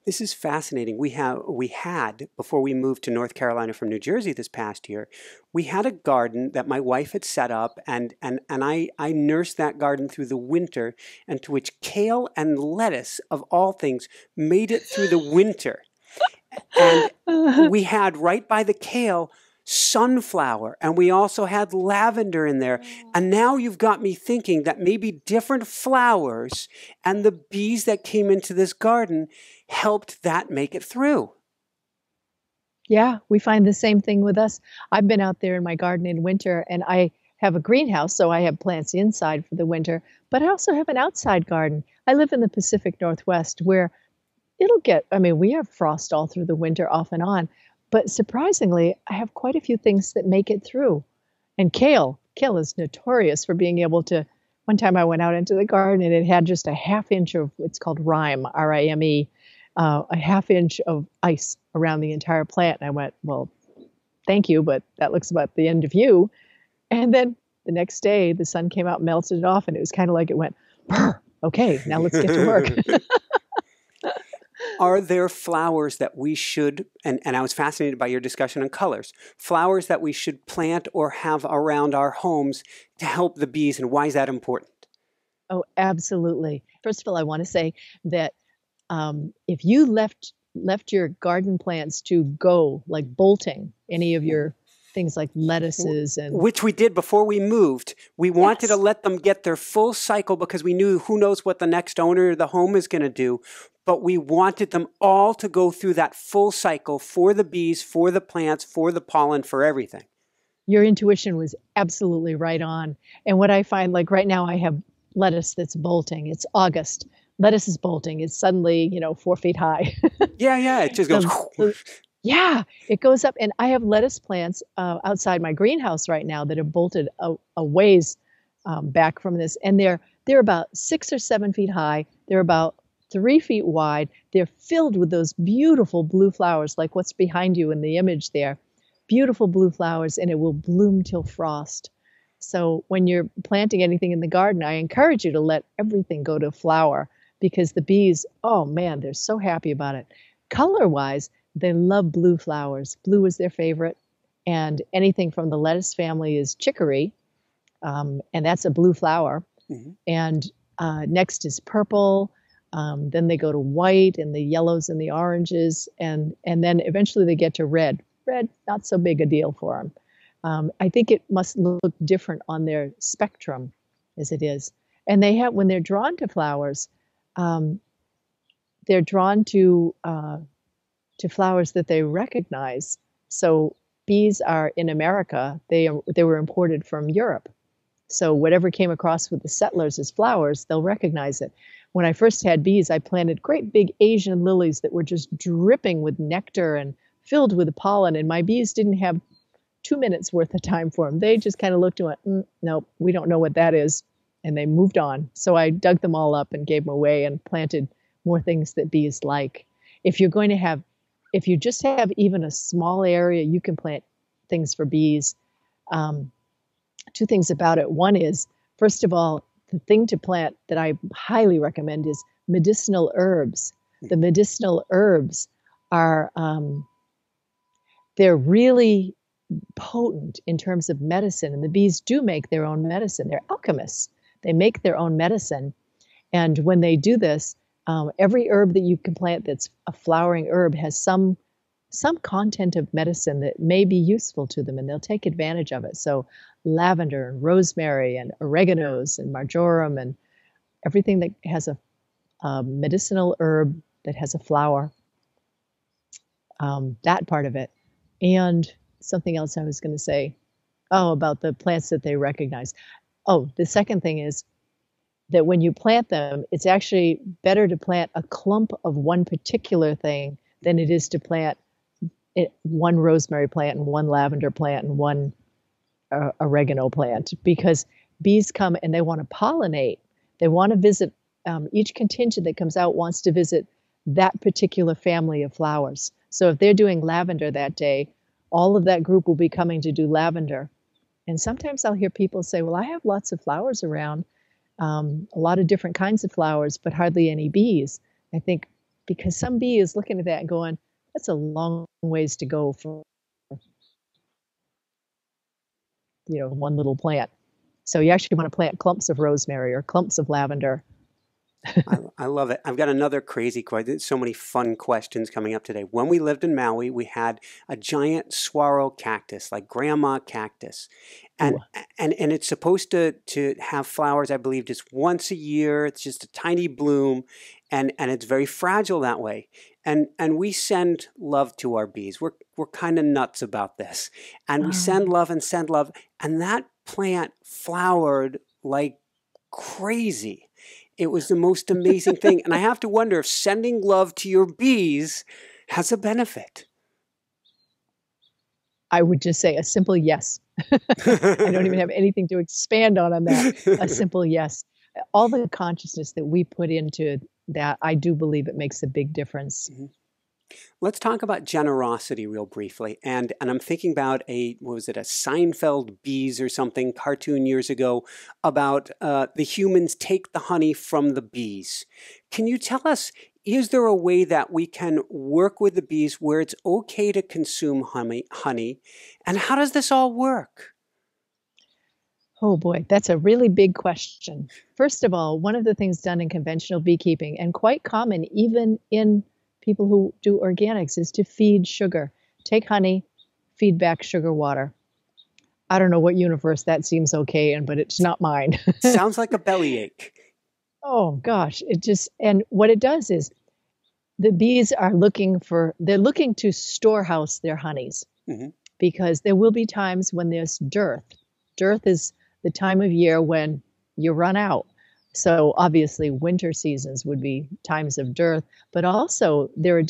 This is fascinating. We had, before we moved to North Carolina from New Jersey this past year, we had a garden that my wife had set up, and I nursed that garden through the winter, and to which kale and lettuce, of all things, made it through the winter. And we had right by the kale sunflower, and we also had lavender in there. And now you've got me thinking that maybe different flowers and the bees that came into this garden helped that make it through. Yeah, we find the same thing with us. I've been out there in my garden in winter, and I have a greenhouse, so I have plants inside for the winter, but I also have an outside garden. I live in the Pacific Northwest, where we have frost all through the winter off and on. But surprisingly, I have quite a few things that make it through. And kale is notorious for being able to. One time I went out into the garden and it had just a half inch of, it's called rime, R-I-M-E, a half inch of ice around the entire plant. And I went, well, thank you, but that looks about the end of you. And then the next day, the sun came out, melted it off, and it was kind of like it went, okay, now let's get to work. Are there flowers that we should, and I was fascinated by your discussion on colors, flowers that we should plant or have around our homes to help the bees, and why is that important? Oh, absolutely. First of all, I want to say that if you left your garden plants to go, like bolting, any of your things like lettuces and... Which we did before we moved. We wanted to let them get their full cycle because we knew who knows what the next owner of the home is going to do. But we wanted them all to go through that full cycle for the bees, for the plants, for the pollen, for everything. Your intuition was absolutely right on. And what I find, like right now I have lettuce that's bolting. It's August. Lettuce is bolting. It's suddenly, 4 feet high. Yeah. It just goes... Yeah, it goes up. And I have lettuce plants outside my greenhouse right now that have bolted a ways back from this, and they're about 6 or 7 feet high. They're about 3 feet wide. They're filled with those beautiful blue flowers, like what's behind you in the image there. Beautiful blue flowers, and it will bloom till frost. So when you're planting anything in the garden, I encourage you to let everything go to flower, because the bees, oh man, they're so happy about it. Color-wise, they love blue flowers. Blue is their favorite, and anything from the lettuce family is chicory, and that's a blue flower. Mm-hmm. And next is purple. Then they go to white and the yellows and the oranges, and then eventually they get to red. Red, not so big a deal for them. I think it must look different on their spectrum as it is. And they have, when they're drawn to flowers, they're drawn to flowers that they recognize. So bees are in America. They were imported from Europe. So whatever came across with the settlers as flowers, they'll recognize it. When I first had bees, I planted great big Asian lilies that were just dripping with nectar and filled with pollen, and my bees didn't have 2 minutes worth of time for them. They just kind of looked and went, nope, we don't know what that is, and they moved on. So I dug them all up and gave them away and planted more things that bees like. If you just have even a small area, you can plant things for bees. Two things about it. One is, first of all, the thing to plant that I highly recommend is medicinal herbs. The medicinal herbs are, they're really potent in terms of medicine, and the bees do make their own medicine. They're alchemists. They make their own medicine. And when they do this, every herb that you can plant that's a flowering herb has some content of medicine that may be useful to them, and they'll take advantage of it. So lavender and rosemary and oreganos and marjoram and everything that has a medicinal herb that has a flower, that part of it. And something else I was going to say, about the plants that they recognize. The second thing is that when you plant them, it's actually better to plant a clump of one particular thing than it is to plant one rosemary plant and one lavender plant and one oregano plant, because bees come and they want to pollinate. They want to visit, each contingent that comes out wants to visit that particular family of flowers. So if they're doing lavender that day, all of that group will be coming to do lavender. And sometimes I'll hear people say, well, I have lots of flowers around, a lot of different kinds of flowers, but hardly any bees. I think because some bee is looking at that and going, that's a long ways to go for, one little plant. So you actually want to plant clumps of rosemary or clumps of lavender. I love it. I've got another crazy question. So many fun questions coming up today. When we lived in Maui, we had a giant saguaro cactus, like grandma cactus. And it's supposed to have flowers, I believe, just once a year. It's just a tiny bloom, and it's very fragile that way. And we send love to our bees. We're kind of nuts about this. And we send love, and that plant flowered like crazy. It was the most amazing thing. And I have to wonder if sending love to your bees has a benefit. I would just say a simple yes. I don't even have anything to expand on that. A simple yes. All the consciousnss that we put into that, I do believe it makes a big difference. Mm-hmm. Let's talk about generosity real briefly. And I'm thinking about a Seinfeld Bees or something cartoon years ago about the humans take the honey from the bees. Can you tell us, is there a way that we can work with the bees where it's okay to consume honey? And how does this all work? Oh boy, that's a really big question. First of all, one of the things done in conventional beekeeping, and quite common even in people who do organics, is to feed sugar. Take honey, feed back sugar water. I don't know what universe that seems okay in, but it's not mine. Sounds like a bellyache. Oh gosh, and what it does is the bees are they're looking to storehouse their honeys, mm-hmm. because there will be times when there's dearth. Dearth is the time of year when you run out. So obviously winter seasons would be times of dearth, but also there are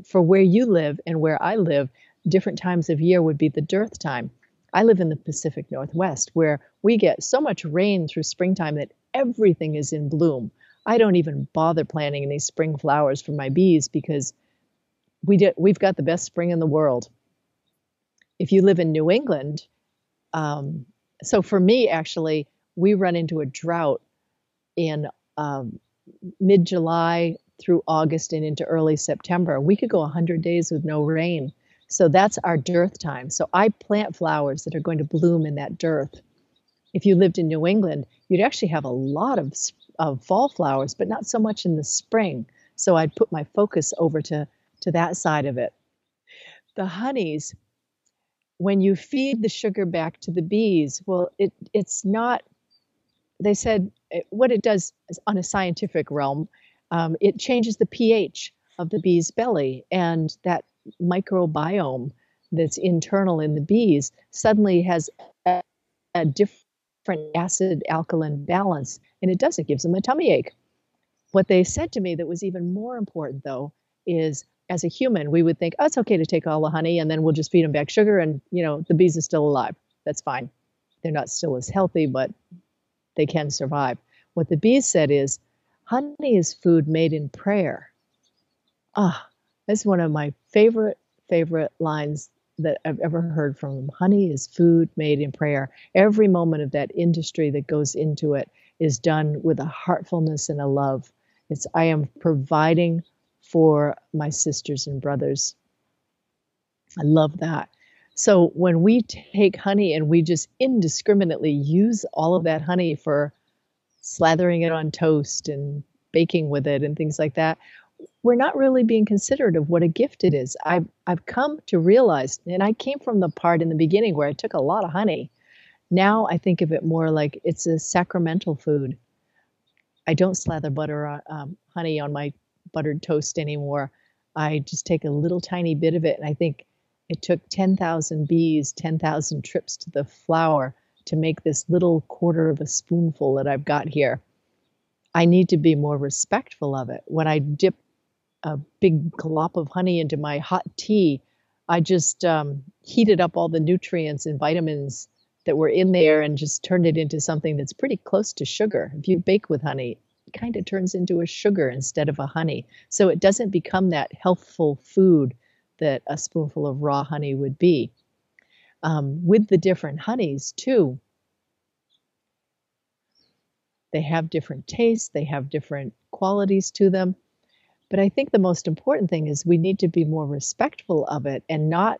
for where you live and where I live, different times of year would be the dearth time. I live in the Pacific Northwest where we get so much rain through springtime that everything is in bloom. I don't even bother planting any spring flowers for my bees because we've got the best spring in the world. If you live in New England, so for me, actually, we run into a drought in mid-July through August and into early September. We could go 100 days with no rain. So that's our dearth time. So I plant flowers that are going to bloom in that dearth. If you lived in New England, you'd actually have a lot of fall flowers, but not so much in the spring. So I'd put my focus over to that side of it. The honeys, when you feed the sugar back to the bees, well, it's not, they said what it does is on a scientific realm, it changes the pH of the bee's belly, and that microbiome that's internal in the bees suddenly has a different acid alkaline balance, and it gives them a tummy ache. What they said to me that was even more important, though, is as a human, we would think, oh, it's okay to take all the honey and then we'll just feed them back sugar and, the bees are still alive. That's fine. They're not still as healthy, but they can survive. What the bees said is, honey is food made in prayer. That's one of my favorite lines that I've ever heard from them. Honey is food made in prayer. Every moment of that industry that goes into it is done with a heartfulness and a love. I am providing for my sisters and brothers. I love that. So when we take honey and we just indiscriminately use all of that honey for slathering it on toast and baking with it and things like that, we're not really being considerate of what a gift it is. I've come to realize, and I came from the part in the beginning where I took a lot of honey. Now I think of it more like it's a sacramental food. I don't slather honey on my buttered toast anymore. I just take a little tiny bit of it, and I think it took 10,000 bees, 10,000 trips to the flower to make this little quarter of a spoonful that I've got here. I need to be more respectful of it. When I dip a big glop of honey into my hot tea, I just heated up all the nutrients and vitamins that were in there and just turned it into something that's pretty close to sugar. If you bake with honey, it kind of turns into a sugar instead of a honey. So it doesn't become that healthful food that a spoonful of raw honey would be. With the different honeys, too, they have different tastes, they have different qualities to them. But I think the most important thing is we need to be more respectful of it and not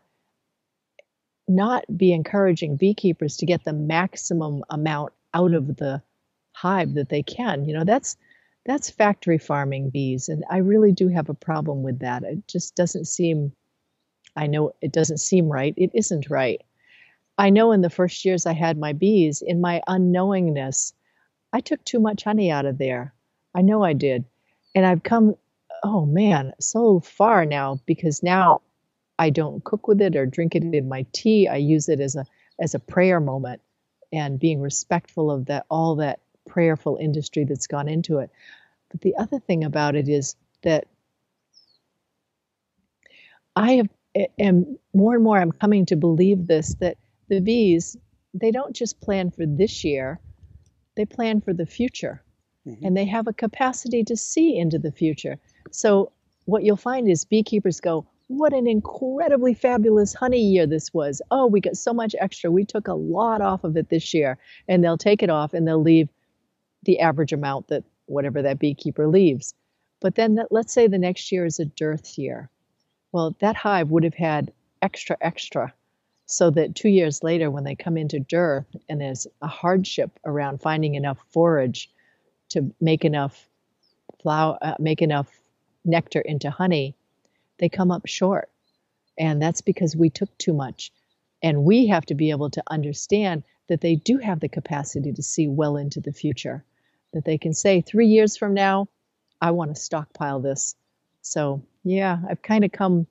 be encouraging beekeepers to get the maximum amount out of the hive that they can. That's factory farming bees, and I really do have a problem with that. It just doesn't seem, I know it doesn't seem right. It isn't right. I know in the first years I had my bees, in my unknowingness, I took too much honey out of there. I know I did. And I've come, oh man, so far now, because now I don't cook with it or drink it in my tea. I use it as a prayer moment and being respectful of all that prayerful industry that's gone into it. But the other thing about it is that am more and more I'm coming to believe this, that the bees, they don't just plan for this year, they plan for the future. Mm-hmm. And they have a capacity to see into the future. So what you'll find is beekeepers go, what an incredibly fabulous honey year this was. Oh, we got so much extra. We took a lot off of it this year. And they'll take it off and they'll leave the average amount that whatever that beekeeper leaves. But then let's say the next year is a dearth year. Well, that hive would have had extra, so that 2 years later when they come into dearth and there's a hardship around finding enough forage to make enough nectar into honey, they come up short. And that's because we took too much. And we have to be able to understand that they do have the capacity to see well into the future, that they can say 3 years from now, I want to stockpile this. So yeah, I've kind of come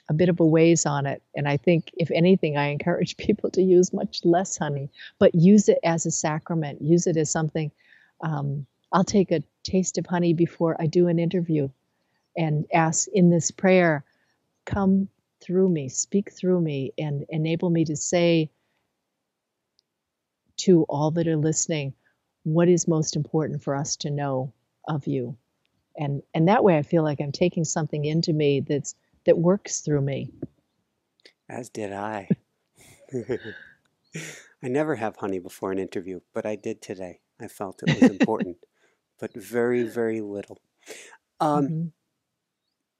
a bit of a ways on it. And I think if anything, I encourage people to use much less honey, but use it as a sacrament, use it as something. I'll take a taste of honey before I do an interview and ask in this prayer, come through me, speak through me, and enable me to say to all that are listening, what is most important for us to know of you. And that way I feel like I'm taking something into me that works through me. As did I. I never have honey before an interview, but I did today. I felt it was important, but very, very little. Mm-hmm.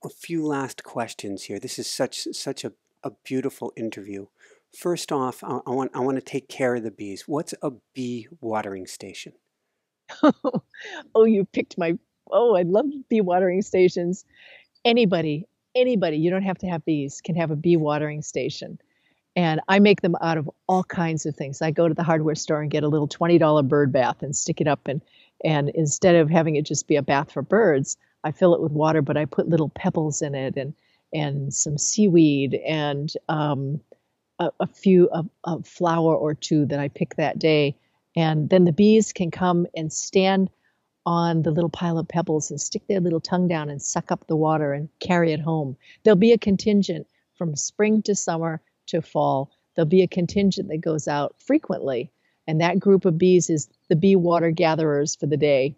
A few last questions here. This is such a beautiful interview. First off, I want to take care of the bees. What's a bee watering station? Oh, you picked my, oh, I love bee watering stations. Anybody, you don't have to have bees, can have a bee watering station. And I make them out of all kinds of things. I go to the hardware store and get a little $20 bird bath and stick it up. And instead of having it just be a bath for birds, I fill it with water, but I put little pebbles in it and some seaweed and a flower or two that I pick that day. And then the bees can come and stand on the little pile of pebbles and stick their little tongue down and suck up the water and carry it home. There'll be a contingent from spring to summer to fall. There'll be a contingent that goes out frequently. And that group of bees is the bee water gatherers for the day.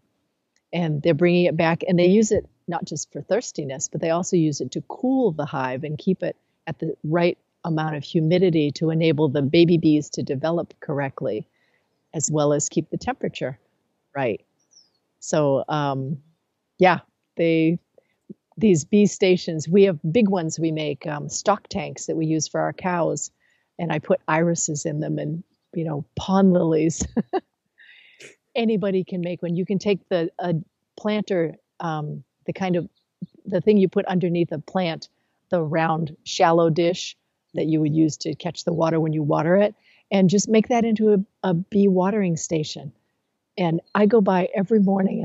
And they're bringing it back, and they use it not just for thirstiness, but they also use it to cool the hive and keep it at the right amount of humidity to enable the baby bees to develop correctly, as well as keep the temperature right. So, these bee stations, we have big ones we make, stock tanks that we use for our cows, and I put irises in them and, pond lilies. Anybody can make one. You can take a planter, the thing you put underneath a plant, the round, shallow dish that you would use to catch the water when you water it, and just make that into a bee watering station. And I go by every morning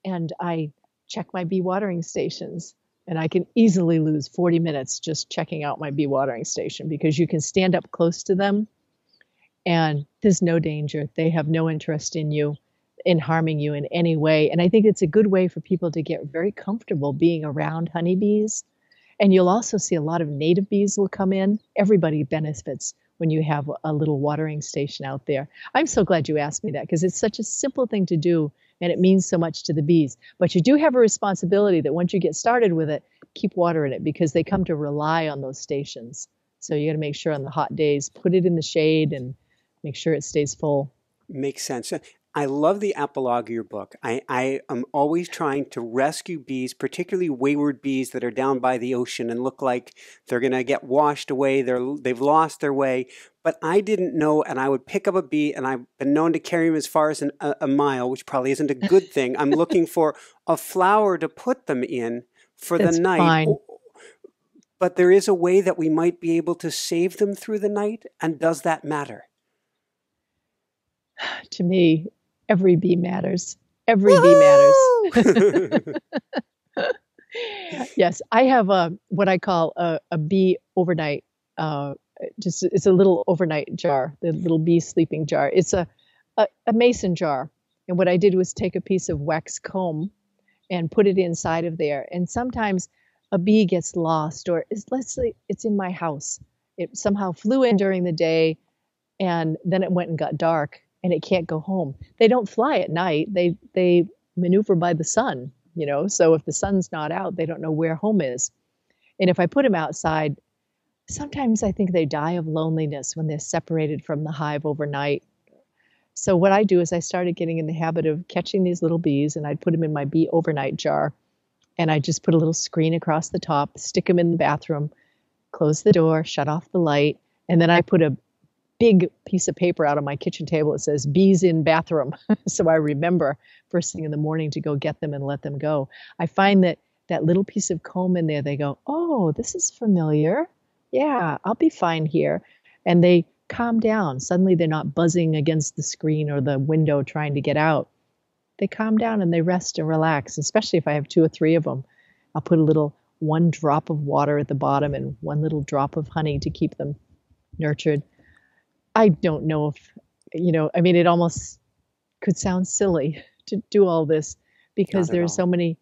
and I check my bee watering stations, and I can easily lose 40 minutes just checking out my bee watering station, because you can stand up close to them and there's no danger. They have no interest in harming you in any way. And I think it's a good way for people to get very comfortable being around honeybees. And you'll also see a lot of native bees will come in. Everybody benefits when you have a little watering station out there. I'm so glad you asked me that, because it's such a simple thing to do and it means so much to the bees. But you do have a responsibility that once you get started with it, keep watering it, because they come to rely on those stations. So you got to make sure on the hot days, put it in the shade and make sure it stays full. Makes sense. I love the epilogue of your book. I am always trying to rescue bees, particularly wayward bees that are down by the ocean and look like they're going to get washed away. They've lost their way. But I didn't know, and I would pick up a bee, and I've been known to carry them as far as a mile, which probably isn't a good thing. I'm looking for a flower to put them in for the night. Fine. But there is a way that we might be able to save them through the night, and does that matter? To me, every bee matters. Every bee matters. Yes, I have what I call a bee overnight. It's a little overnight jar, the little bee sleeping jar. It's a mason jar, and what I did was take a piece of wax comb and put it inside of there. And sometimes a bee gets lost, or let's say it's in my house. It somehow flew in during the day, and then it went and got dark, and it can't go home. They don't fly at night. They maneuver by the sun, so if the sun's not out, they don't know where home is. And if I put them outside, sometimes I think they die of loneliness when they're separated from the hive overnight. So what I do is I started getting in the habit of catching these little bees, and I'd put them in my bee overnight jar, and I just put a little screen across the top, stick them in the bathroom, close the door, shut off the light, and then I put a big piece of paper out on my kitchen table that says bees in bathroom. So I remember first thing in the morning to go get them and let them go. I find that little piece of comb in there, they go, oh, this is familiar. Yeah, I'll be fine here. And they calm down. Suddenly they're not buzzing against the screen or the window trying to get out. They calm down and they rest and relax, especially if I have 2 or 3 of them. I'll put one drop of water at the bottom and 1 little drop of honey to keep them nurtured. I don't know if, it almost could sound silly to do all this, because there's so many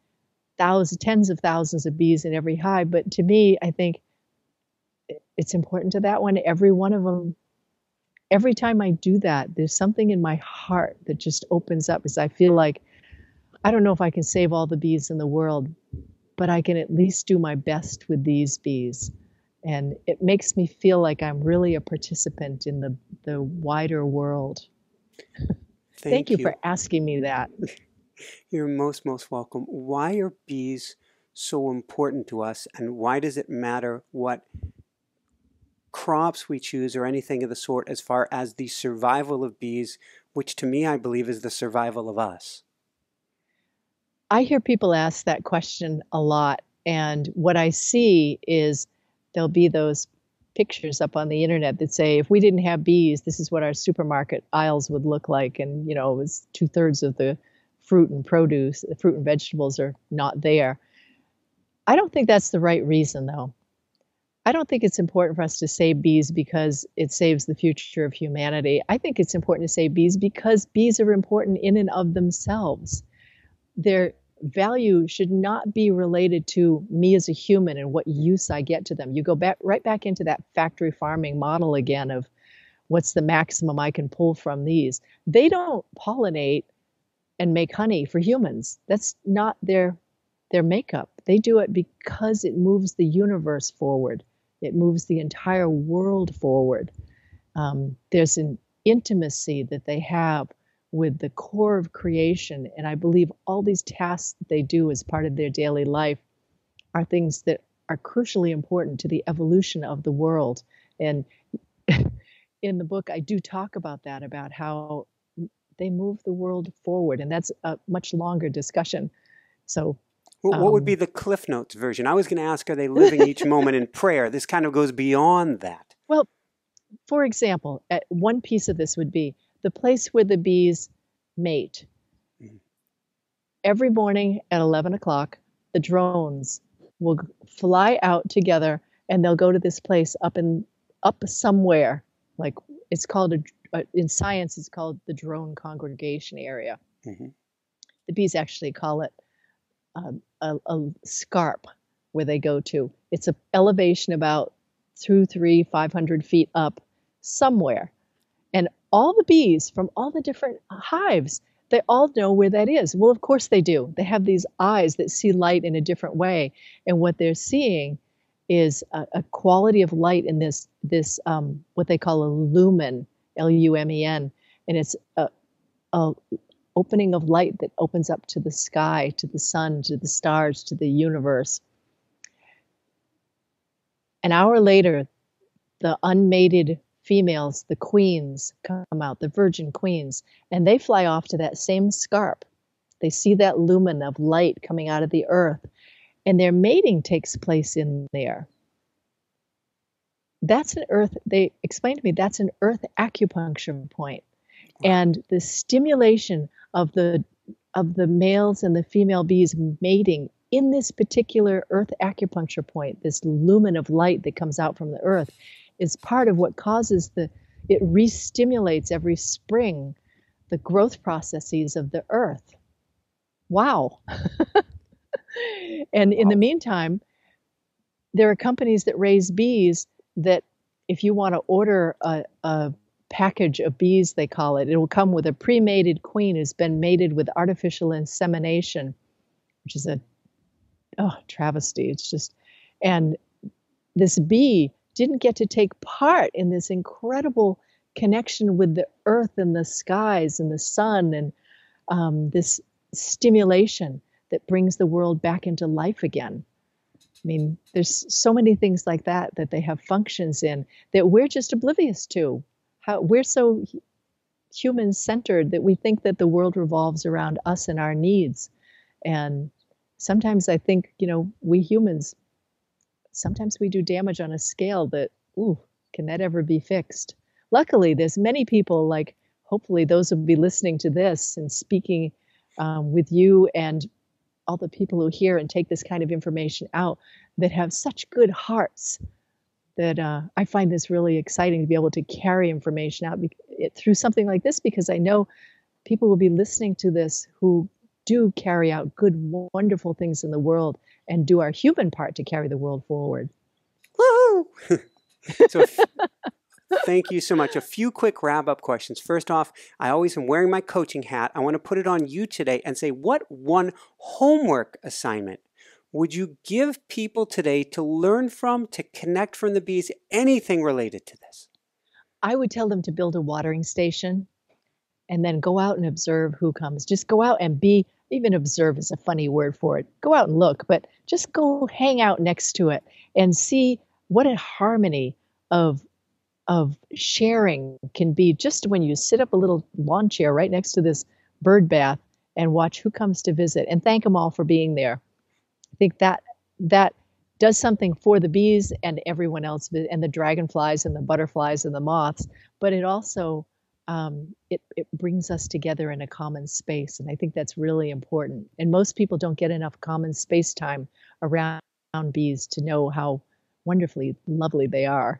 tens of thousands of bees in every hive. But to me, I think it's important to that one. Every one of them, every time I do that, there's something in my heart that just opens up because I feel like I don't know if I can save all the bees in the world, but I can at least do my best with these bees. And it makes me feel like I'm really a participant in the wider world. Thank you for asking me that. You're most welcome. Why are bees so important to us, and why does it matter what crops we choose or anything of the sort as far as the survival of bees, which to me I believe is the survival of us? I hear people ask that question a lot, and what I see is there'll be those pictures up on the internet that say, if we didn't have bees, this is what our supermarket aisles would look like. And, you know, it was 2/3 of the fruit and produce, the fruit and vegetables are not there. I don't think that's the right reason, though. I don't think it's important for us to save bees because it saves the future of humanity. I think it's important to save bees because bees are important in and of themselves. Their value should not be related to me as a human and what use I get to them. You go back right back into that factory farming model again of what's the maximum I can pull from these. They don't pollinate and make honey for humans. That's not their makeup. They do it because it moves the universe forward. It moves the entire world forward. There's an intimacy that they have with the core of creation. And I believe all these tasks that they do as part of their daily life are things that are crucially important to the evolution of the world. And in the book, I do talk about that, about how they move the world forward. And that's a much longer discussion. So what would be the Cliff Notes version? I was going to ask, are they living each moment in prayer? This kind of goes beyond that. Well, for example, one piece of this would be the place where the bees mate. Mm-hmm. Every morning at 11 o'clock, the drones will fly out together and they'll go to this place up somewhere. Like it's called in science, it's called the drone congregation area. Mm-hmm. The bees actually call it a scarp where they go to. It's an elevation about 500 feet up somewhere. And all the bees from all the different hives, they all know where that is. Well, of course they do. They have these eyes that see light in a different way. And what they're seeing is a quality of light in this what they call a lumen, Lumen. And it's a opening of light that opens up to the sky, to the sun, to the stars, to the universe. An hour later, the unmated females, the queens, come out, the virgin queens, and they fly off to that same scarp. They see that lumen of light coming out of the earth, and their mating takes place in there. That's an earth, they explained to me, that's an earth acupuncture point. Wow. And the stimulation of the males and the female bees mating in this particular earth acupuncture point, this lumen of light that comes out from the earth, is part of what causes it re-stimulates every spring the growth processes of the earth. Wow. And in the meantime, there are companies that raise bees that if you want to order a package of bees, they call it, it will come with a pre-mated queen who's been mated with artificial insemination, which is a travesty. It's just, and this bee didn't get to take part in this incredible connection with the earth and the skies and the sun and this stimulation that brings the world back into life again. I mean, there's so many things like that they have functions in that we're just oblivious to. How we're so human-centered that we think that the world revolves around us and our needs. And sometimes I think, we humans, sometimes we do damage on a scale that, can that ever be fixed? Luckily, there's many people, like hopefully those who will be listening to this and speaking with you and all the people who hear and take this kind of information out, that have such good hearts, that I find this really exciting to be able to carry information out through something like this, because I know people will be listening to this who do carry out good, wonderful things in the world and do our human part to carry the world forward. Woo! So thank you so much. A few quick wrap-up questions. First off, I always am wearing my coaching hat. I want to put it on you today and say, what one homework assignment would you give people today to learn from, to connect from the bees, anything related to this? I would tell them to build a watering station and then go out and observe who comes. Just go out and be, even observe is a funny word for it. Go out and look, but just go hang out next to it and see what a harmony of sharing can be just when you sit up a little lawn chair right next to this bird bath and watch who comes to visit and thank them all for being there. I think that does something for the bees and everyone else, and the dragonflies and the butterflies and the moths, but it also it brings us together in a common space, and I think that's really important. And most people don't get enough common space time around bees to know how wonderfully lovely they are.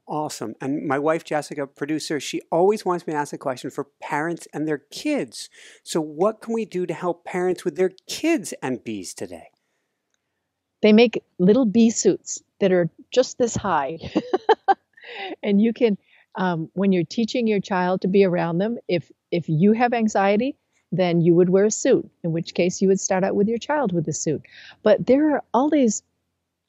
Awesome. And my wife, Jessica, producer, she always wants me to ask a question for parents and their kids. So what can we do to help parents with their kids and bees today? They make little bee suits that are just this high. And you can, when you're teaching your child to be around them, if you have anxiety, then you would wear a suit, in which case you would start out with your child with a suit. But there are all these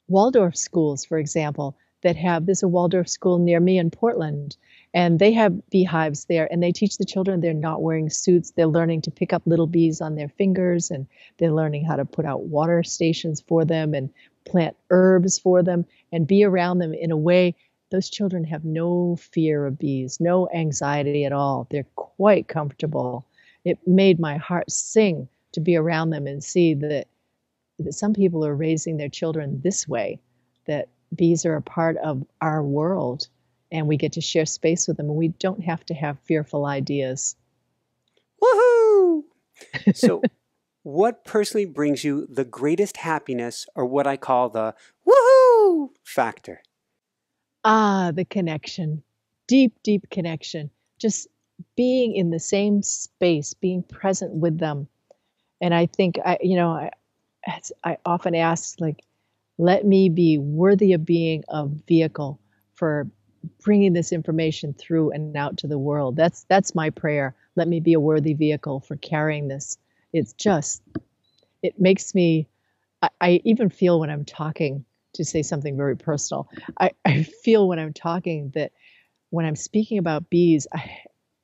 Waldorf schools, for example, that have, there's a Waldorf school near me in Portland, and they have beehives there, and they teach the children, they're not wearing suits, they're learning to pick up little bees on their fingers, and they're learning how to put out water stations for them and plant herbs for them and be around them in a way. Those children have no fear of bees, no anxiety at all. They're quite comfortable. It made my heart sing to be around them and see that some people are raising their children this way, that bees are a part of our world and we get to share space with them, and we don't have to have fearful ideas. Woohoo! So what personally brings you the greatest happiness, or what I call the woohoo factor? The connection, deep, deep connection, just being in the same space, being present with them. And I think, I often ask, like, let me be worthy of being a vehicle for bringing this information through and out to the world. That's my prayer. Let me be a worthy vehicle for carrying this. It's just, it makes me, I even feel when I'm talking, to say something very personal, I feel when I'm talking that when I'm speaking about bees,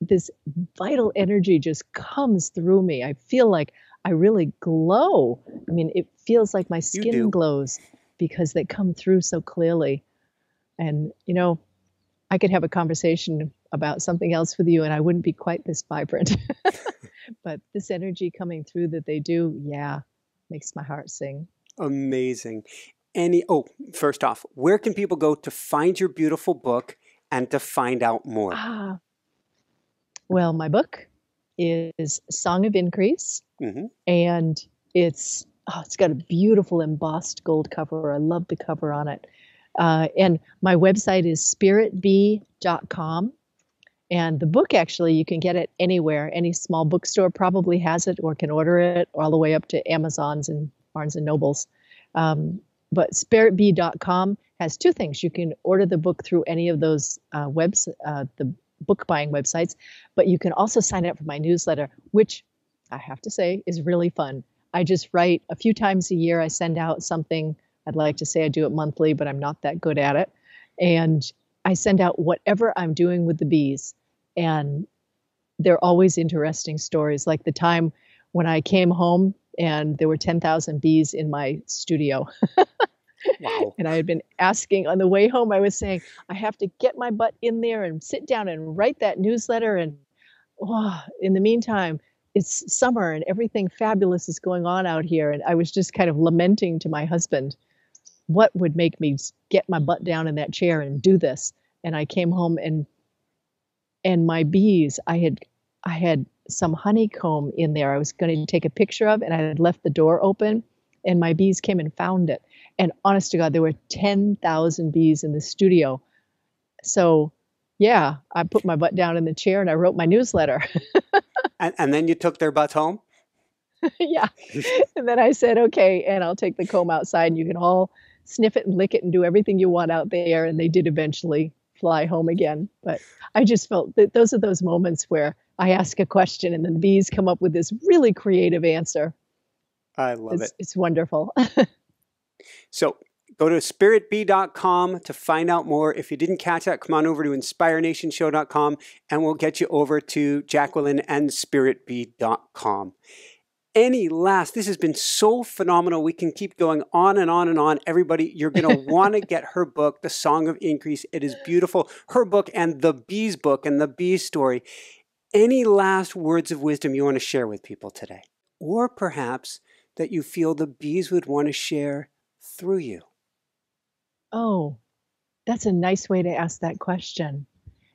this vital energy just comes through me. I feel like I really glow. I mean, it feels like my skin glows because they come through so clearly. And, I could have a conversation about something else with you and I wouldn't be quite this vibrant. But this energy coming through that they do, makes my heart sing. Amazing. First off, where can people go to find your beautiful book and to find out more? Well, my book is Song of Increase, and it's got a beautiful embossed gold cover. I love the cover on it. And my website is spiritbee.com. And the book, actually, you can get it anywhere. Any small bookstore probably has it or can order it, all the way up to Amazon's and Barnes and Noble's. But spiritbee.com has two things. You can order the book through any of those the book buying websites, but you can also sign up for my newsletter, which I have to say is really fun. I just write a few times a year. I send out something. I'd like to say I do it monthly, but I'm not that good at it. And I send out whatever I'm doing with the bees. And they're always interesting stories, like the time when I came home and there were 10,000 bees in my studio. Wow. And I had been asking on the way home, I was saying, I have to get my butt in there and sit down and write that newsletter. And in the meantime, it's summer and everything fabulous is going on out here. And I was just kind of lamenting to my husband, what would make me get my butt down in that chair and do this? And I came home and my bees, I had some honeycomb in there I was going to take a picture of, and I had left the door open, and my bees came and found it. And honest to God, there were 10,000 bees in the studio. So I put my butt down in the chair and I wrote my newsletter. And then you took their butts home? Yeah. And then I said, okay, and I'll take the comb outside and you can all sniff it and lick it and do everything you want out there. And they did eventually fly home again. But I just felt that those are those moments where I ask a question and then the bees come up with this really creative answer. I love it. It's wonderful. So go to spiritbee.com to find out more. If you didn't catch that, come on over to inspirenationshow.com and we'll get you over to Jacqueline and spiritbee.com. This has been so phenomenal. We can keep going on and on and on. Everybody, you're going to want to get her book, The Song of Increase. It is beautiful. Her book and the bees book and the bees story. Any last words of wisdom you want to share with people today? Or perhaps that you feel the bees would want to share through you? Oh, that's a nice way to ask that question.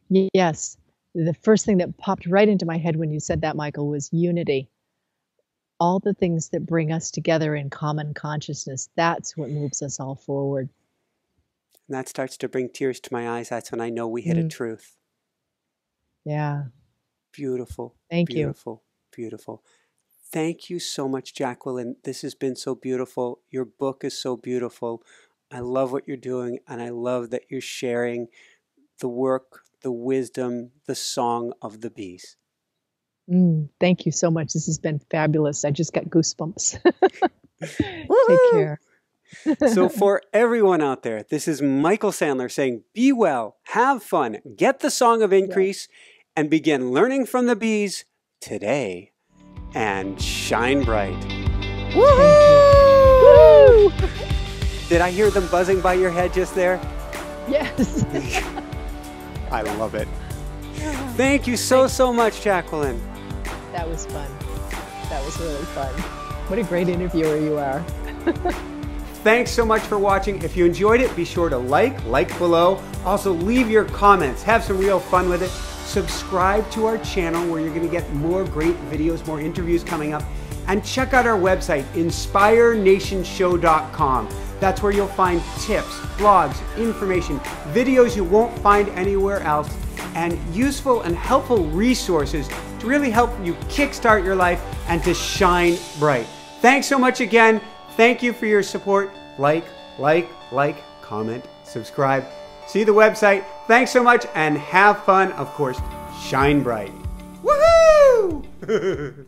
Yes, the first thing that popped right into my head when you said that, Michael, was unity. All the things that bring us together in common consciousness, that's what moves us all forward. And that starts to bring tears to my eyes. That's when I know we hit a truth. Yeah. Beautiful. Thank you. Beautiful. Beautiful. Thank you so much, Jacqueline. This has been so beautiful. Your book is so beautiful. I love what you're doing, and I love that you're sharing the work, the wisdom, the song of the bees. Thank you so much. This has been fabulous. I just got goosebumps. Take care. So for everyone out there, this is Michael Sandler saying, be well, have fun, get the Song of Increase, and begin learning from the bees today. And shine bright. Woo! Did I hear them buzzing by your head just there? Yes. I love it. Thank you so much, Jacqueline. That was fun. That was really fun. What a great interviewer you are. Thanks so much for watching. If you enjoyed it, be sure to like below. Also, leave your comments. Have some real fun with it. Subscribe to our channel where you're going to get more great videos, more interviews coming up. And check out our website, inspirenationshow.com. That's where you'll find tips, blogs, information, videos you won't find anywhere else, and useful and helpful resources to really help you kickstart your life and to shine bright. Thanks so much again. Thank you for your support. Like, comment, subscribe. See the website. Thanks so much and have fun. Of course, shine bright. Woohoo!